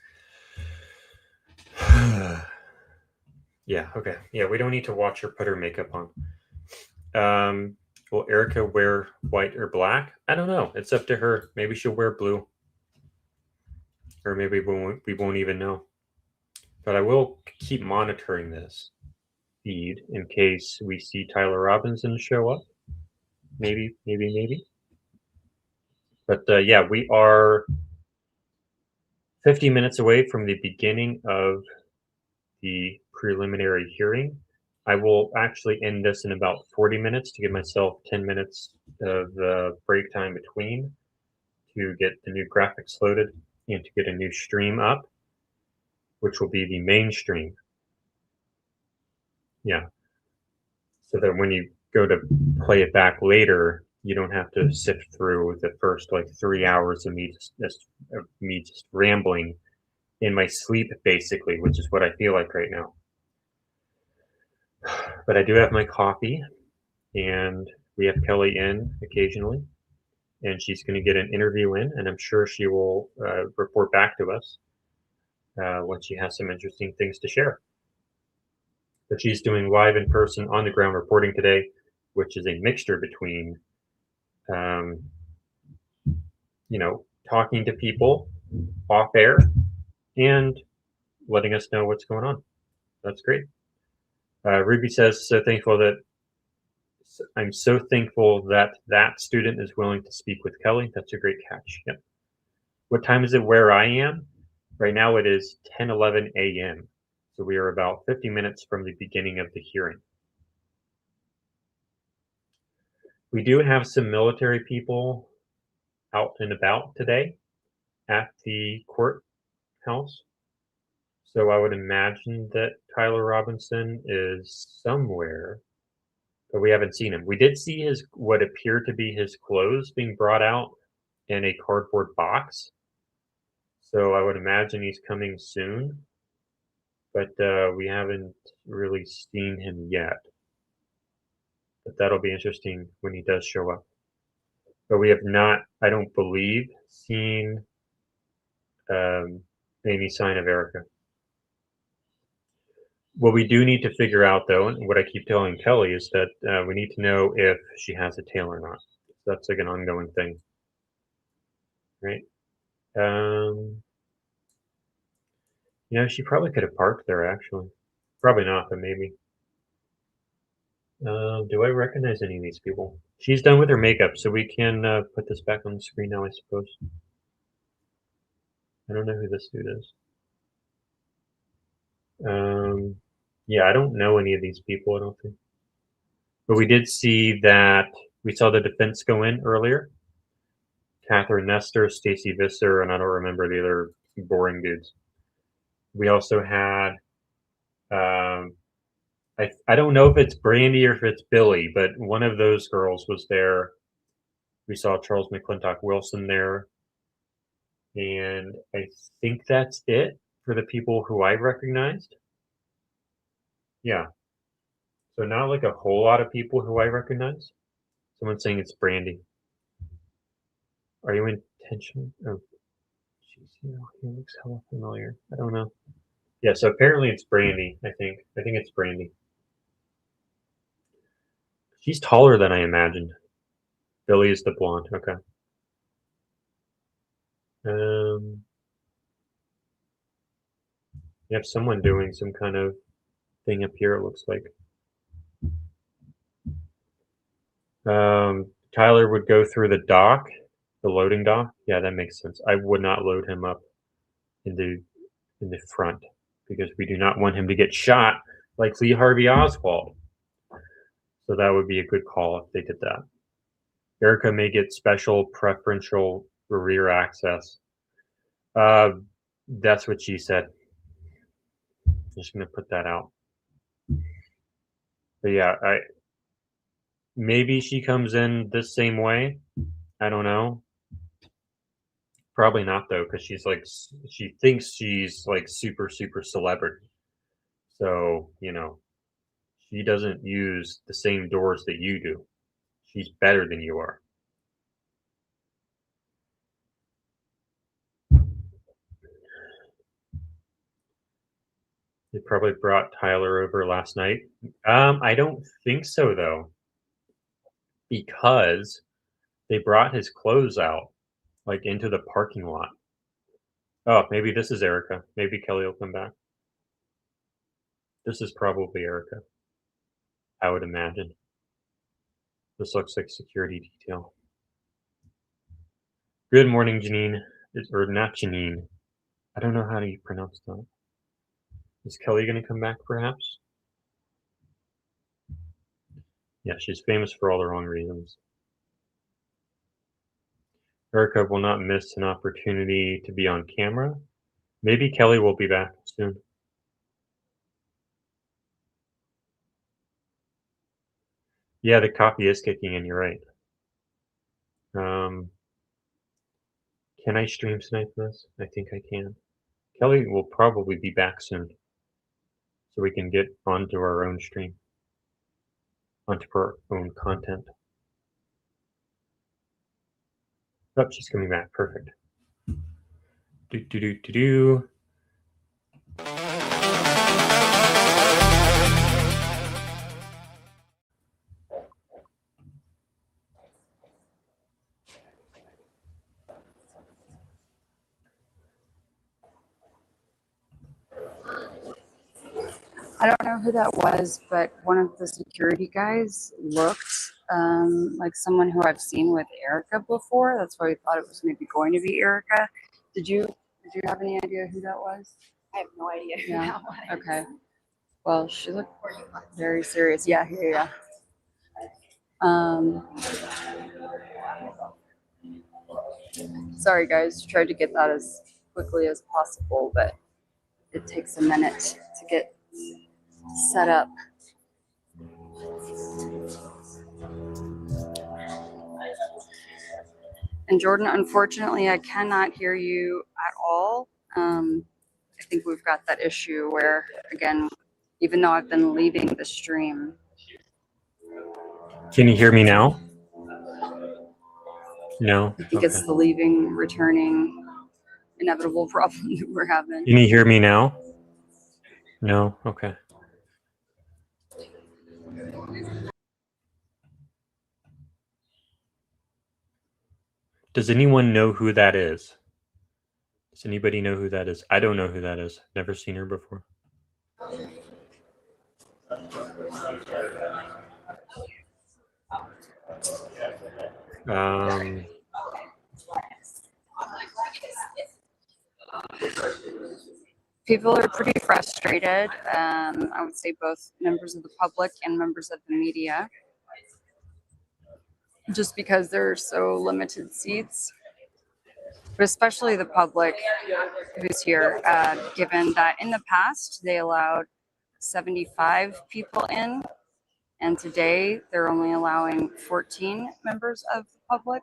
Yeah, okay. Yeah, we don't need to watch her put her makeup on. Will Erica wear white or black? I don't know. It's up to her. Maybe she'll wear blue. Or maybe we won't even know. But I will keep monitoring this feed in case we see Tyler Robinson show up. Maybe. But yeah, we are 50 minutes away from the beginning of the preliminary hearing. I will actually end this in about 40 minutes to give myself 10 minutes of break time between to get the new graphics loaded and to get a new stream up, which will be the main stream. Yeah. So that when you go to play it back later, you don't have to sift through the first like 3 hours of me just rambling in my sleep, basically, which is what I feel like right now. But I do have my coffee, and we have Keli in occasionally, and she's going to get an interview in, and I'm sure she will report back to us when she has some interesting things to share. But she's doing live in person on the ground reporting today, which is a mixture between, talking to people off air and letting us know what's going on. That's great. Ruby says, I'm so thankful that that student is willing to speak with Keli. That's a great catch. Yep. What time is it where I am? Right now it is 10:11 a.m. So we are about 50 minutes from the beginning of the hearing. We do have some military people out and about today at the courthouse. So I would imagine that Tyler Robinson is somewhere, but we haven't seen him. We did see what appeared to be his clothes being brought out in a cardboard box. So I would imagine he's coming soon, but we haven't really seen him yet. But that'll be interesting when he does show up. But we have not, I don't believe, seen any sign of Erica. What we do need to figure out, though, and what I keep telling Keli, is that we need to know if she has a tail or not. That's like an ongoing thing, right? She probably could have parked there, actually. Probably not, but maybe. Do I recognize any of these people? She's done with her makeup, so we can put this back on the screen now, I suppose. I don't know who this dude is. Yeah, I don't know any of these people, I don't think. But we did see that we saw the defense go in earlier. Catherine Nestor, Stacy Visser, and I don't remember the other boring dudes. We also had, I don't know if it's Brandy or if it's Billy, but one of those girls was there. We saw Charles McClintock Wilson there. And I think that's it for the people who I recognized. Yeah. So not like a whole lot of people who I recognize. Someone's saying it's Brandy. Are you intentional? Oh, jeez, you know, he looks hella familiar. I don't know. Yeah, so apparently it's Brandy, I think. I think it's Brandy. She's taller than I imagined. Billy is the blonde. Okay. You have someone doing some kind of thing up here, it looks like. Tyler would go through the dock, the loading dock. Yeah, that makes sense. I would not load him up in the front because we do not want him to get shot like Lee Harvey Oswald. So that would be a good call if they did that. Erica may get special preferential rear access. That's what she said. Just gonna put that out. But yeah, maybe she comes in this same way. I don't know. Probably not though, because she thinks she's like super celebrity. So, you know, she doesn't use the same doors that you do. She's better than you are. They probably brought Tyler over last night. I don't think so though, because they brought his clothes out like into the parking lot. Oh, maybe this is Erica. Maybe Kelly will come back. This is probably Erica, I would imagine. This looks like security detail. Good morning, Janine. Or not Janine. I don't know how to pronounce that. Is Kelly going to come back, perhaps? Yeah, she's famous for all the wrong reasons. Erica will not miss an opportunity to be on camera. Maybe Kelly will be back soon. Yeah, the copy is kicking in, you're right. Can I stream snipe this? I think I can. Kelly will probably be back soon. So we can get onto our own stream. Onto our own content. Oh, she's coming back. Perfect. Do. I don't know who that was, but one of the security guys looked like someone who I've seen with Erica before. That's why we thought it was maybe going to be Erica. Did you have any idea who that was? I have no idea who Yeah. that was. Okay. Well, she looked very serious. Yeah. Sorry, guys. Tried to get that as quickly as possible, but it takes a minute to get set up. And Jordan, unfortunately, I cannot hear you at all. I think we've got that issue where, again, even though I've been leaving the stream. Can you hear me now? No? I think it's the leaving, returning, inevitable problem that we're having. Can you hear me now? No? Okay. Does anyone know who that is? Does anybody know who that is? I don't know who that is. Never seen her before. People are pretty frustrated. I would say both members of the public and members of the media, just because there are so limited seats. but especially the public who's here, given that in the past they allowed 75 people in, and today they're only allowing 14 members of the public.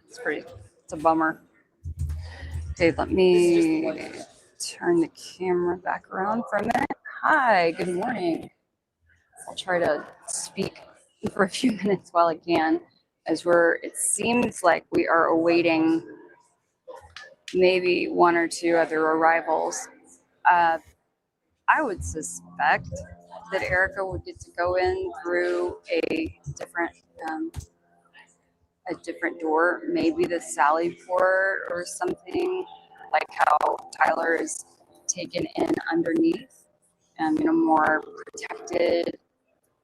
It's a bummer. Okay, let me turn the camera back around for a minute. Hi, good morning. I'll try to speak for a few minutes while I can, as it seems like we are awaiting maybe one or two other arrivals. I would suspect that Erica would get to go in through a different door, maybe the Sally port or something, like how Tyler is taken in underneath, in a more protected,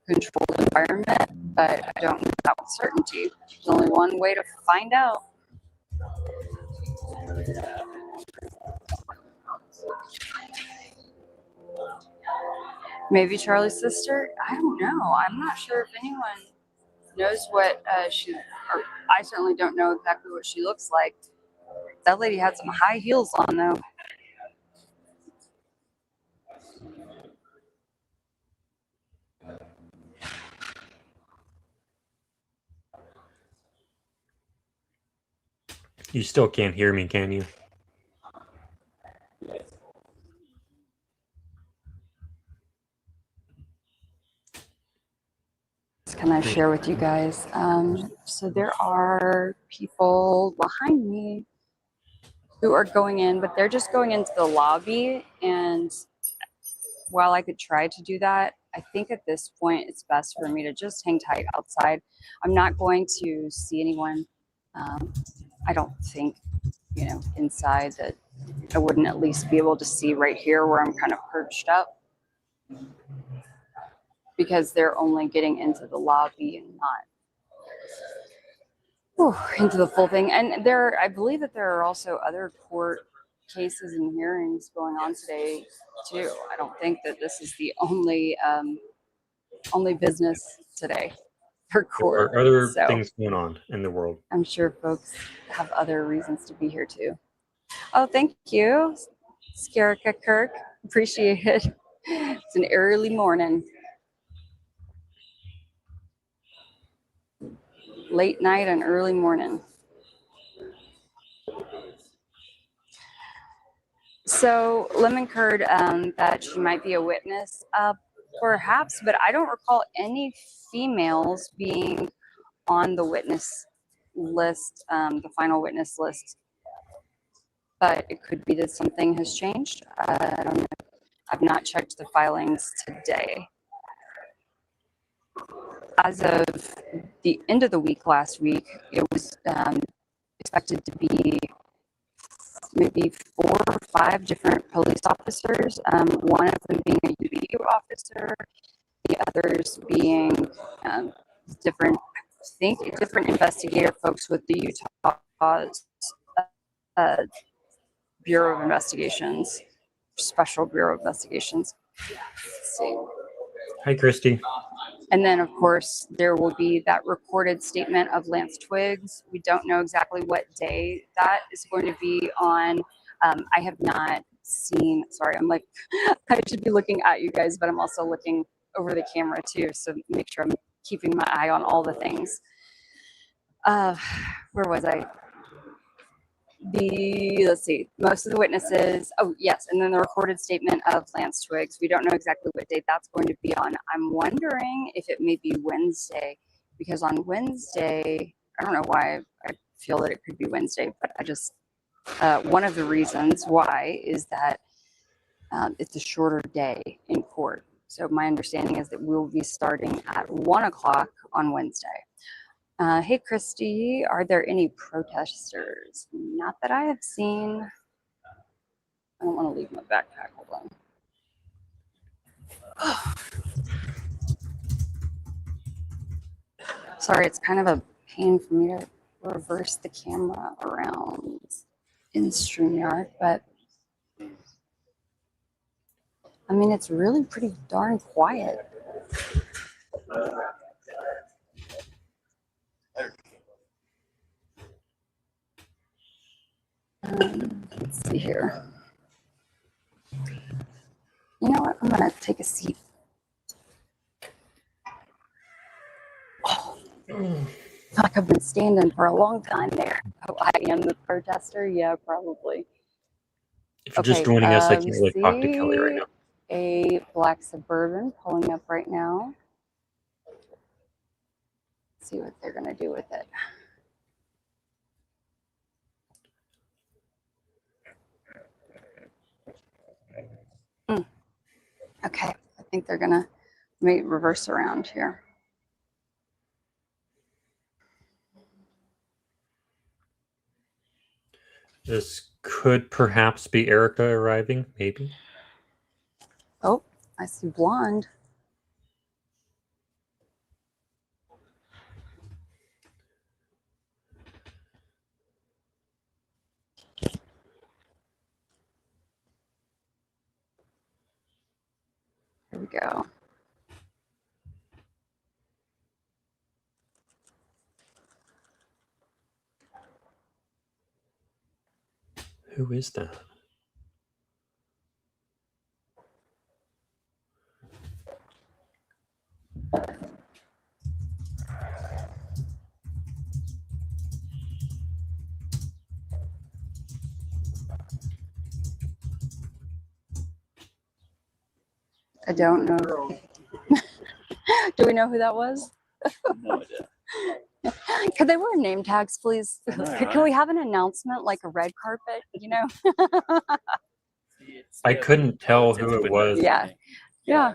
controlled environment. But I don't know that with certainty. There's only one way to find out. Maybe Charlie's sister? I don't know. I'm not sure if anyone knows what or I certainly don't know exactly what she looks like. That lady had some high heels on, though. You still can't hear me, can you? Can I share with you guys? So there are people behind me who are going in, but they're just going into the lobby. And while I could try to do that, I think at this point it's best for me to just hang tight outside. I'm not going to see anyone. I don't think, inside, that I wouldn't at least be able to see right here where I'm kind of perched up, because they're only getting into the lobby and not into the full thing. And I believe that there are also other court cases and hearings going on today too. I don't think that this is the only business today for court. There are other things going on in the world. I'm sure folks have other reasons to be here too. Oh, thank you, Skarika Kirk. Appreciate it. It's an early morning. Late night and early morning. So Lemon Curd, that she might be a witness, perhaps, but I don't recall any females being on the witness list, the final witness list. But it could be that something has changed. I don't know. I've not checked the filings today. As of the end of the week last week, it was expected to be maybe 4 or 5 different police officers, one of them being a UBU officer, the others being different investigator folks with the Utah Bureau of Investigations, Special Bureau of Investigations. Let's see. Hi, Christy. And then, of course, there will be that recorded statement of Lance Twiggs. We don't know exactly what day that is going to be on. I have not seen, sorry, I'm like, I should be looking at you guys, but I'm also looking over the camera too. So make sure I'm keeping my eye on all the things. Where was I? Let's see, most of the witnesses, oh yes, and then the recorded statement of Lance Twiggs. We don't know exactly what date that's going to be on. I'm wondering if it may be Wednesday, because on Wednesday, I don't know why I feel that it could be Wednesday, but I just, one of the reasons why is that it's a shorter day in court. So my understanding is that we'll be starting at 1 o'clock on Wednesday. Hey, Christy, are there any protesters? Not that I have seen. I don't want to leave my backpack. Hold on. Sorry, it's kind of a pain for me to reverse the camera around in StreamYard, but I mean, it's really pretty darn quiet. Let's see here. You know what? I'm gonna take a seat. Oh, I feel like I've been standing for a long time there. Oh, I am the protester. Yeah, probably. If you're just joining us, I can't really talk to Kelly right now. A black Suburban pulling up right now. Let's see what they're gonna do with it. Okay, I think they're gonna maybe reverse around here. This could perhaps be Erica arriving, maybe. Oh, I see blonde. Here we go. Who is that? I don't know. Do we know who that was? No idea. Could they wear name tags, please? Can we have an announcement like a red carpet, you know? I couldn't tell who it was. Yeah. Yeah.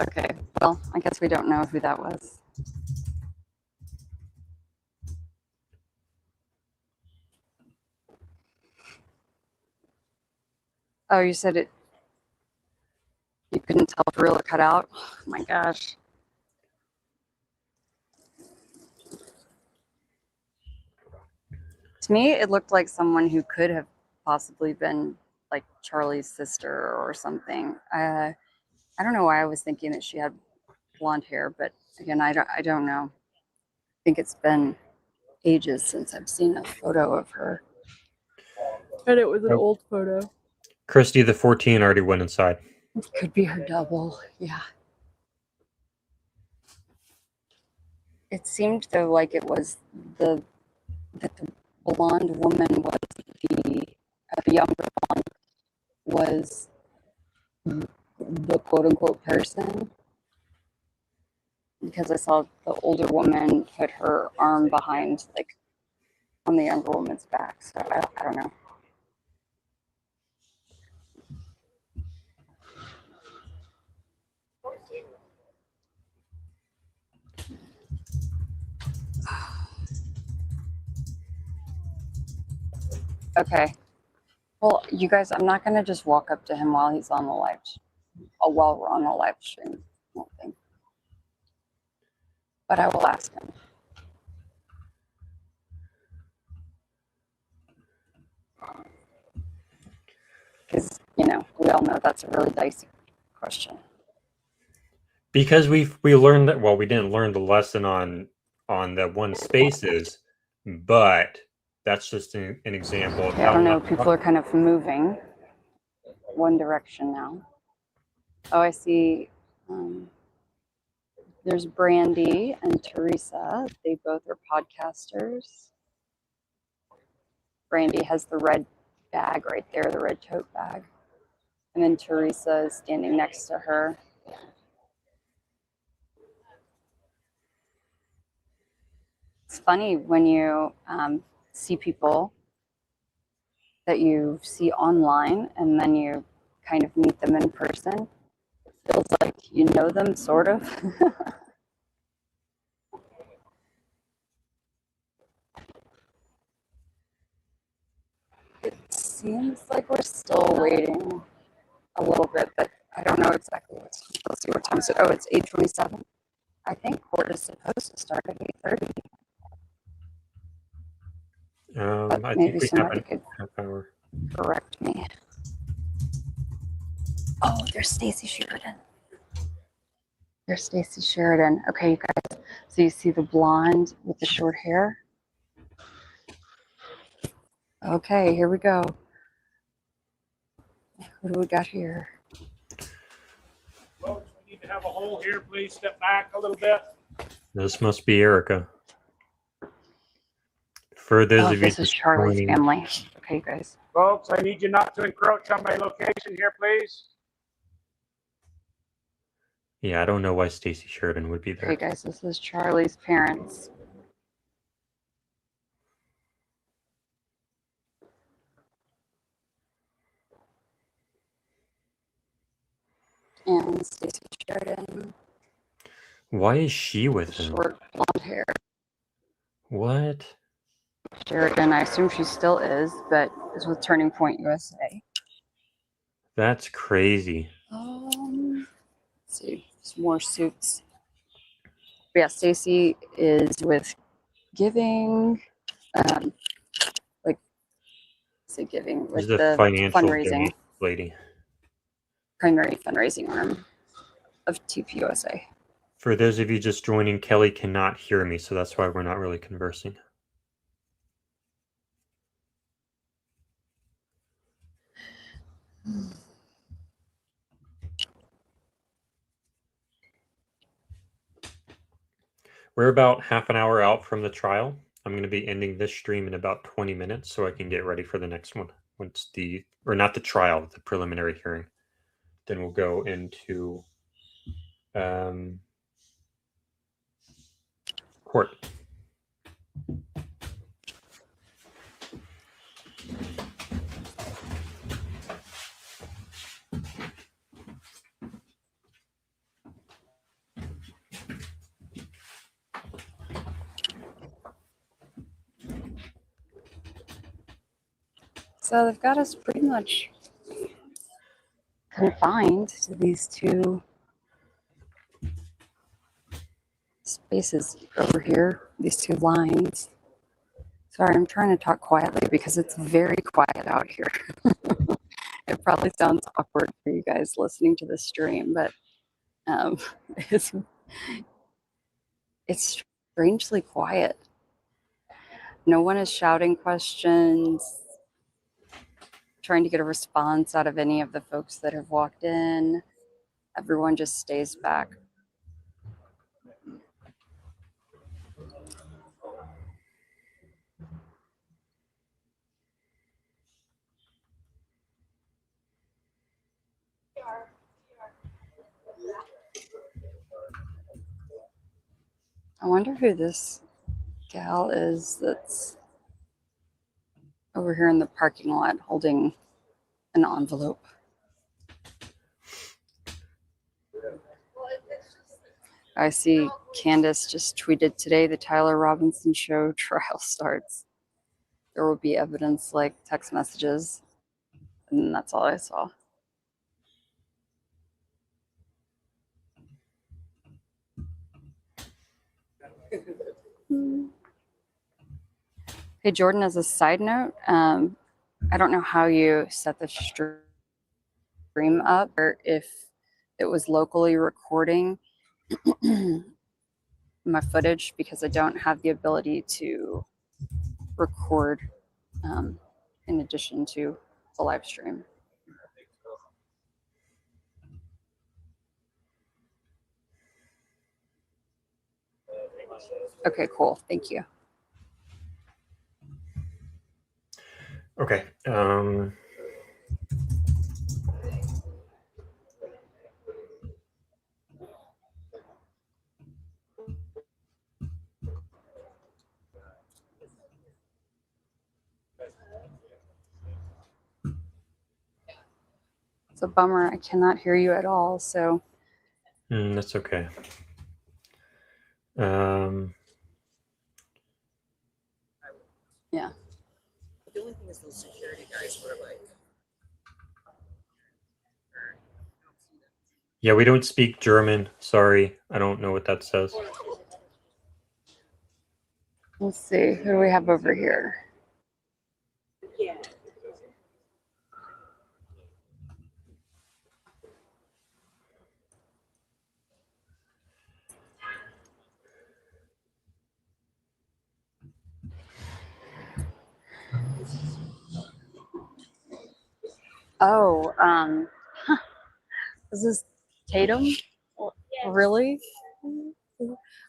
Okay, well, I guess we don't know who that was. Oh, you said it. You couldn't tell if real or cut out? Oh my gosh. To me, it looked like someone who could have possibly been like Charlie's sister or something. I don't know why I was thinking that she had blonde hair, but again, I don't know. I think it's been ages since I've seen a photo of her. And it was an old photo. Christy, the 14, already went inside. It could be her double, yeah. It seemed though like it was that the blonde woman was the younger one was the quote unquote person, because I saw the older woman put her arm behind, like on the younger woman's back. So I don't know. Okay. Well, you guys, I'm not going to just walk up to him while he's on the live, while we're on the live stream. I don't think. But I will ask him. Because, you know, we all know that's a really dicey question. Because we learned that, well, we didn't learn the lesson on the one spaces, but that's just an example of Okay, I don't know. People are kind of moving one direction now. Oh, I see. There's Brandy and Teresa. They both are podcasters. Brandy has the red bag right there, the red tote bag. And then Teresa is standing next to her. It's funny when you see people that you see online and then you kind of meet them in person. It feels like you know them, sort of. It seems like we're still waiting a little bit, but I don't know exactly what's. Let's see what time is it. Oh, it's 8:27. I think court is supposed to start at 8:30. I maybe think we have somebody a could half hour. correct me. Oh, there's Stacy Sheridan. There's Stacy Sheridan. Okay, you guys. So you see the blonde with the short hair? Okay, here we go. What do we got here? Folks, we need to have a hole here. Please step back a little bit. This must be Erica. For those of you This is just Charlie's joining, family. Okay, guys. Folks, I need you not to encroach on my location here, please. yeah, I don't know why Stacy Sheridan would be there. Okay, guys, this is Charlie's parents. And Stacy Sheridan. Why is she with him? Short blonde hair. What? Sheridan, I assume she still is, but is with Turning Point USA. That's crazy. Let's see, some more suits. But yeah, Stacy is with Giving, like say Giving This with is the the financial fundraising, donation lady. primary fundraising arm of TPI USA. For those of you just joining, Kelly cannot hear me, so that's why we're not really conversing. We're about half an hour out from the trial. I'm going to be ending this stream in about 20 minutes so I can get ready for the next one. Once or not the trial, the preliminary hearing. Then we'll go into court. So they've got us pretty much confined to these two spaces over here, these two lines. Sorry, I'm trying to talk quietly because it's very quiet out here. It probably sounds awkward for you guys listening to the stream, but it's strangely quiet. No one is shouting questions, trying to get a response out of any of the folks that have walked in. Everyone just stays back. I wonder who this gal is that's over here in the parking lot holding an envelope. I see Candace just tweeted today the Tyler Robinson show trial starts. There will be evidence like text messages, and that's all I saw. Hey, Jordan, as a side note, I don't know how you set the stream up or if it was locally recording my footage, because I don't have the ability to record in addition to the live stream. Okay, cool. Thank you. Okay. It's a bummer. I cannot hear you at all. So That's okay. Yeah. The only thing is those security guys were like, Yeah, we don't speak German. Sorry. I don't know what that says. let's see. Who do we have over here? yeah. Oh, is this Tatum? Really?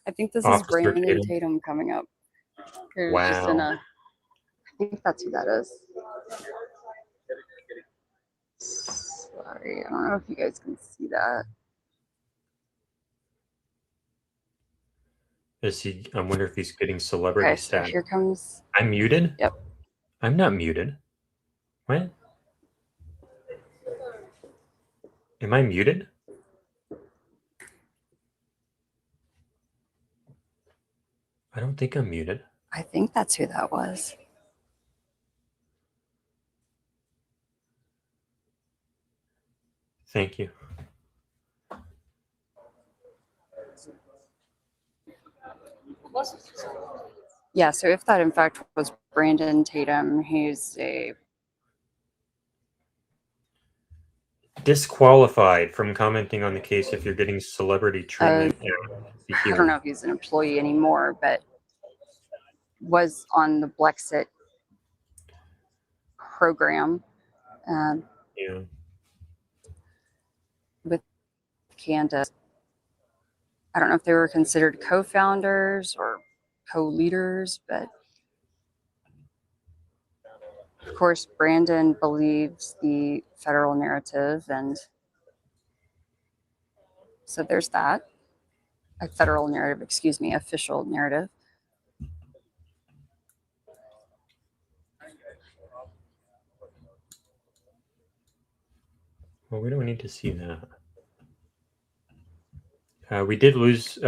I think this is Officer Brandon Tatum. Tatum coming up. Who's just in Wow. a. I think that's who that is. Sorry, I don't know if you guys can see that. Is he? I wonder if he's getting celebrity Okay, so status. here comes. I'm muted? Yep. I'm not muted. What? Am I muted? I don't think I'm muted. I think that's who that was. Thank you. Yeah, so if that in fact was Brandon Tatum, he's a Disqualified from commenting on the case if you're getting celebrity treatment. I don't know if he's an employee anymore, but was on the Blexit program Yeah. with Candace. I don't know if they were considered co-founders or co-leaders, but of course, Brandon believes the federal narrative, and so there's that. A federal narrative, excuse me, official narrative. Well, we don't need to see that. We did lose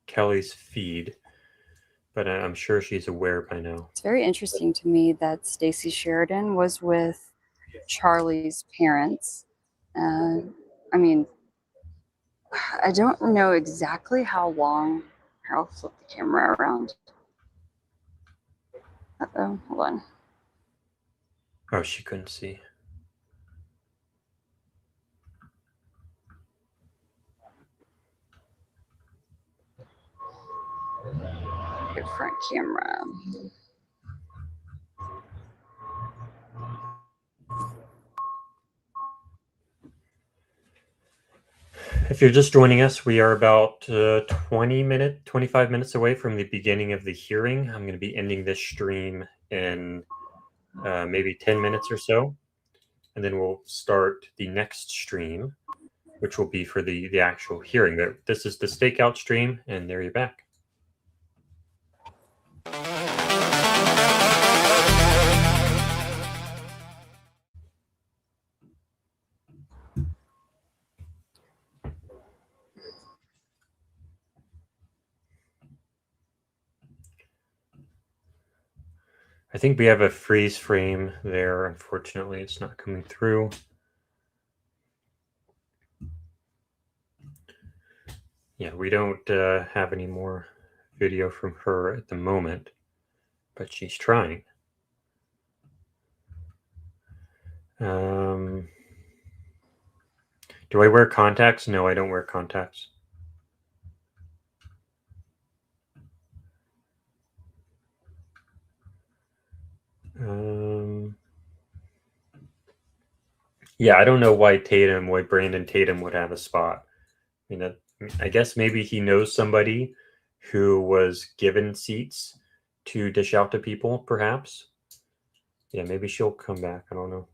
Kelly's feed, but I'm sure she's aware by now. It's very interesting to me that Stacey Sheridan was with Charlie's parents. I mean, I don't know exactly how long. Here, I'll flip the camera around. Uh-oh, hold on. Oh, she couldn't see. Good front camera. If you're just joining us, we are about 25 minutes away from the beginning of the hearing. I'm going to be ending this stream in maybe 10 minutes or so. And then we'll start the next stream, which will be for the actual hearing. This is the stakeout stream, and there you're back. I think we have a freeze frame there. Unfortunately, it's not coming through. Yeah, we don't have any more video from her at the moment, but she's trying. Do I wear contacts? No, I don't wear contacts. Yeah, I don't know why Brandon Tatum would have a spot. I mean, I guess maybe he knows somebody who was given seats to dish out to people, perhaps. Yeah, maybe she'll come back. I don't know.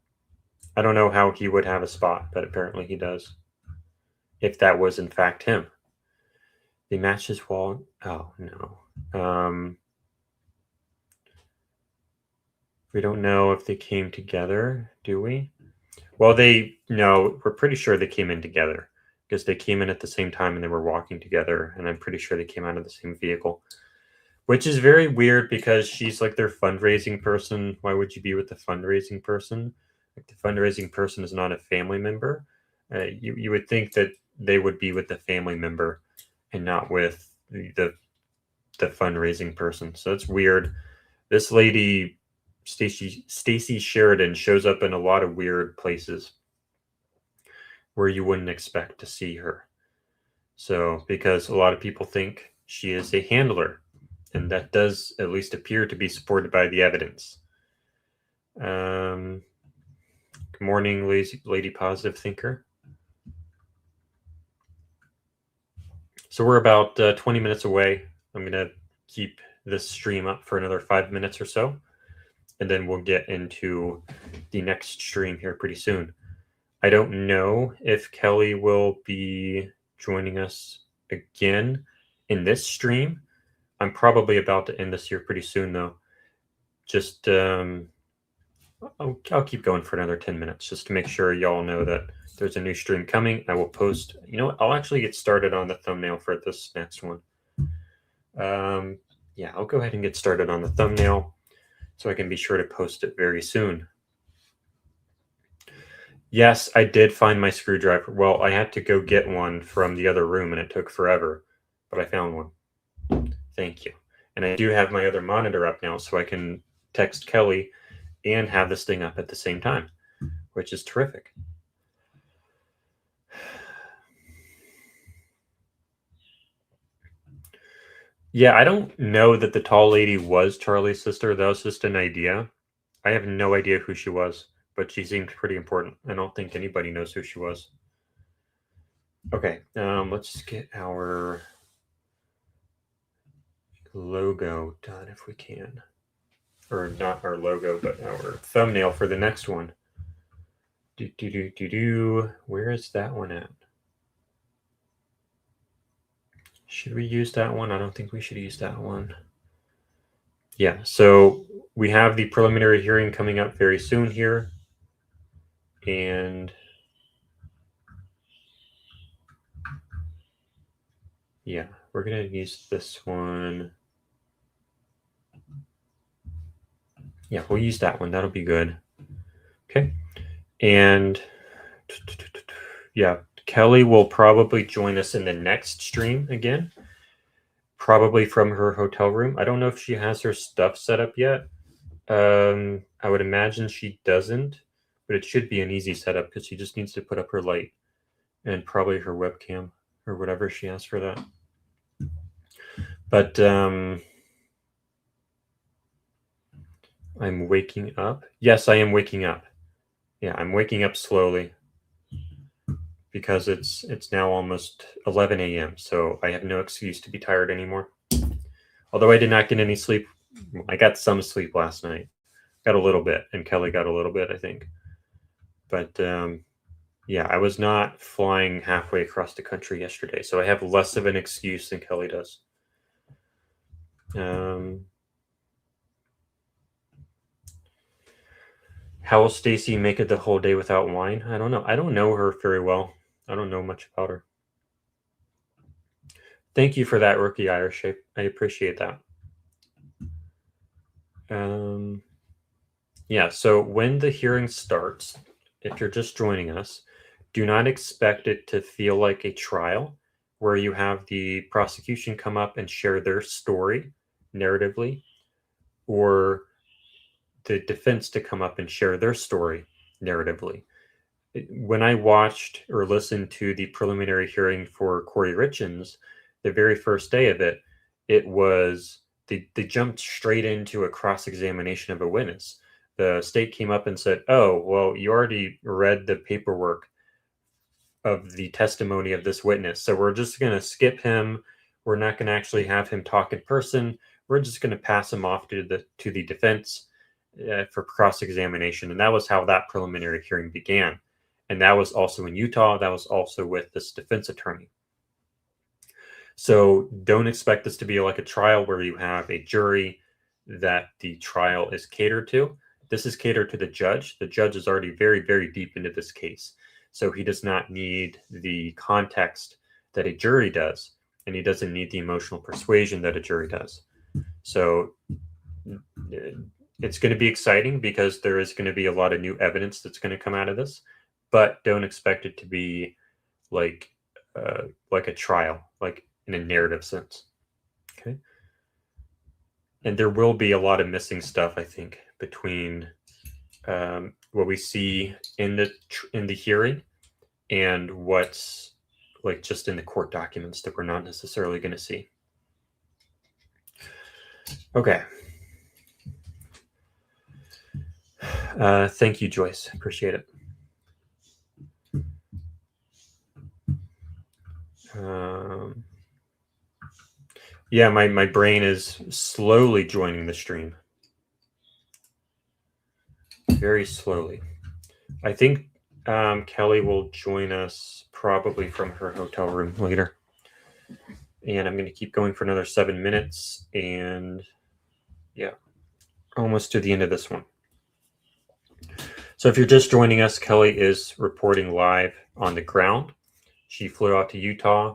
I don't know how he would have a spot, but apparently he does. If that was in fact him. The matches wall. Oh, no. We don't know if they came together, do we? Well, we're pretty sure they came in together because they came in at the same time and they were walking together. And I'm pretty sure they came out of the same vehicle, which is very weird because she's like their fundraising person. Why would you be with the fundraising person? Like the fundraising person is not a family member. You would think that they would be with the family member and not with the fundraising person. So it's weird. This lady, Stacey Sheridan, shows up in a lot of weird places where you wouldn't expect to see her. So because a lot of people think she is a handler, and that does at least appear to be supported by the evidence. Good morning, lady positive thinker. So we're about 20 minutes away. I'm going to keep this stream up for another 5 minutes or so, and then we'll get into the next stream here pretty soon. I don't know if Kelly will be joining us again in this stream. I'm probably about to end this here pretty soon, though. Just I'll keep going for another 10 minutes just to make sure y'all know that there's a new stream coming. I will post, you know what, I'll actually get started on the thumbnail for this next one. Yeah, I'll go ahead and get started on the thumbnail so I can be sure to post it very soon. Yes, I did find my screwdriver. Well, I had to go get one from the other room and it took forever, but I found one. Thank you. And I do have my other monitor up now so I can text Kelly and have this thing up at the same time, which is terrific. Yeah, I don't know that the tall lady was Charlie's sister. That was just an idea. I have no idea who she was, but she seemed pretty important. I don't think anybody knows who she was. Okay, let's get our logo done if we can. Or not our logo, but our thumbnail for the next one. Where is that one at? Should we use that one? I don't think we should use that one. Yeah, so we have the preliminary hearing coming up very soon here. And yeah, we're going to use this one. Yeah, we'll use that one. That'll be good. Okay. And yeah, Kelly will probably join us in the next stream again, probably from her hotel room. I don't know if she has her stuff set up yet. I would imagine she doesn't, but it should be an easy setup because she just needs to put up her light and probably her webcam or whatever she has for that. But I'm waking up. Yes, I am waking up. Yeah, I'm waking up slowly because it's now almost 11 a.m. So I have no excuse to be tired anymore. Although I did not get any sleep. I got some sleep last night. Got a little bit, and Kelly got a little bit, I think. But yeah, I was not flying halfway across the country yesterday, so I have less of an excuse than Kelly does. How will Stacy make it the whole day without wine? I don't know. I don't know her very well. I don't know much about her. Thank you for that, Rookie Irish. I appreciate that. Yeah, so when the hearing starts, if you're just joining us, do not expect it to feel like a trial where you have the prosecution come up and share their story narratively, or the defense to come up and share their story narratively. When I watched or listened to the preliminary hearing for Corey Richins, the very first day of it, it was they jumped straight into a cross-examination of a witness. The state came up and said, oh, well, you already read the paperwork of the testimony of this witness, so we're just going to skip him. We're not going to actually have him talk in person. We're just going to pass him off to the defense for cross-examination. And that was how that preliminary hearing began. And that was also in Utah. That was also with this defense attorney. So don't expect this to be like a trial where you have a jury that the trial is catered to. This is catered to the judge. The judge is already very, very deep into this case. So he does not need the context that a jury does. And he doesn't need the emotional persuasion that a jury does. So it's going to be exciting because there is going to be a lot of new evidence that's going to come out of this. But don't expect it to be like a trial, like in a narrative sense. Okay. And there will be a lot of missing stuff, I think, between what we see in the hearing and what's like just in the court documents that we're not necessarily going to see. Okay. Thank you, Joyce. Appreciate it. Yeah, my brain is slowly joining the stream. Very slowly. I think Kelly will join us probably from her hotel room later. And I'm going to keep going for another 7 minutes. And yeah, almost to the end of this one. So if you're just joining us, Kelly is reporting live on the ground. She flew out to Utah.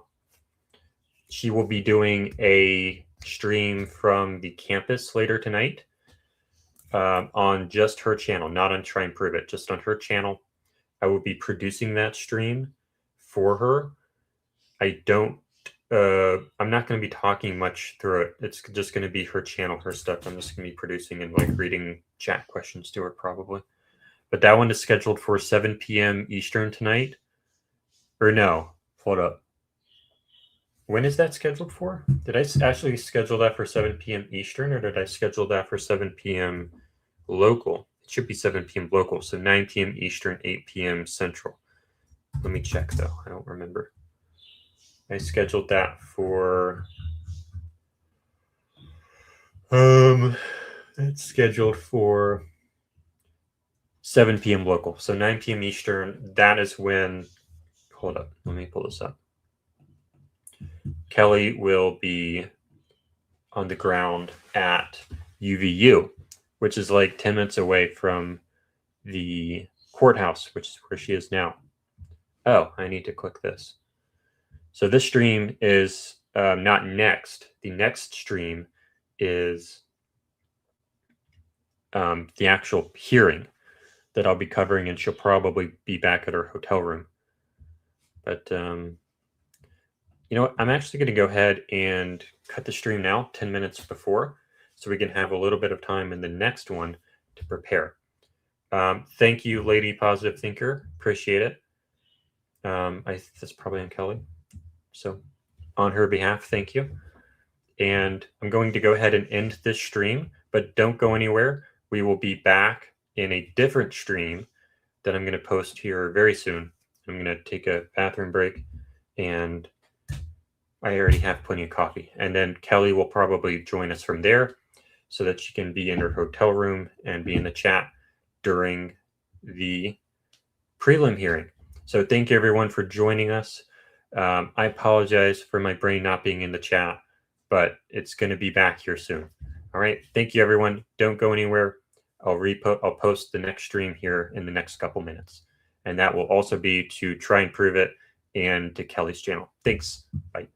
She will be doing a stream from the campus later tonight on just her channel, not on Try and Prove It, just on her channel. I will be producing that stream for her. I'm not going to be talking much through it. It's just going to be her channel, her stuff. I'm just going to be producing and like reading chat questions to her probably. But that one is scheduled for 7 p.m. Eastern tonight. Or no, hold up. When is that scheduled for? Did I actually schedule that for 7 p.m. Eastern, or did I schedule that for 7 p.m. local? It should be 7 p.m. local, so 9 p.m. Eastern, 8 p.m. Central. Let me check, though. I don't remember. I scheduled that for... it's scheduled for 7 p.m. local, so 9 p.m. Eastern. That is when... Hold up. Let me pull this up. Kelly will be on the ground at UVU, which is like 10 minutes away from the courthouse, which is where she is now. Oh, I need to click this. So this stream is not next. The next stream is the actual hearing that I'll be covering, and she'll probably be back at her hotel room. But you know what? I'm actually going to go ahead and cut the stream now, 10 minutes before, so we can have a little bit of time in the next one to prepare. Thank you, Lady Positive Thinker. Appreciate it. That's probably on Kelly. So on her behalf, thank you. And I'm going to go ahead and end this stream, but don't go anywhere. We will be back in a different stream that I'm going to post here very soon. I'm going to take a bathroom break, and I already have plenty of coffee. And then Kelly will probably join us from there so that she can be in her hotel room and be in the chat during the prelim hearing. So thank you everyone for joining us. I apologize for my brain not being in the chat, but it's going to be back here soon. All right. Thank you, everyone. Don't go anywhere. I'll post the next stream here in the next couple minutes. And that will also be to Try and Prove It and to Kelly's channel. Thanks. Bye.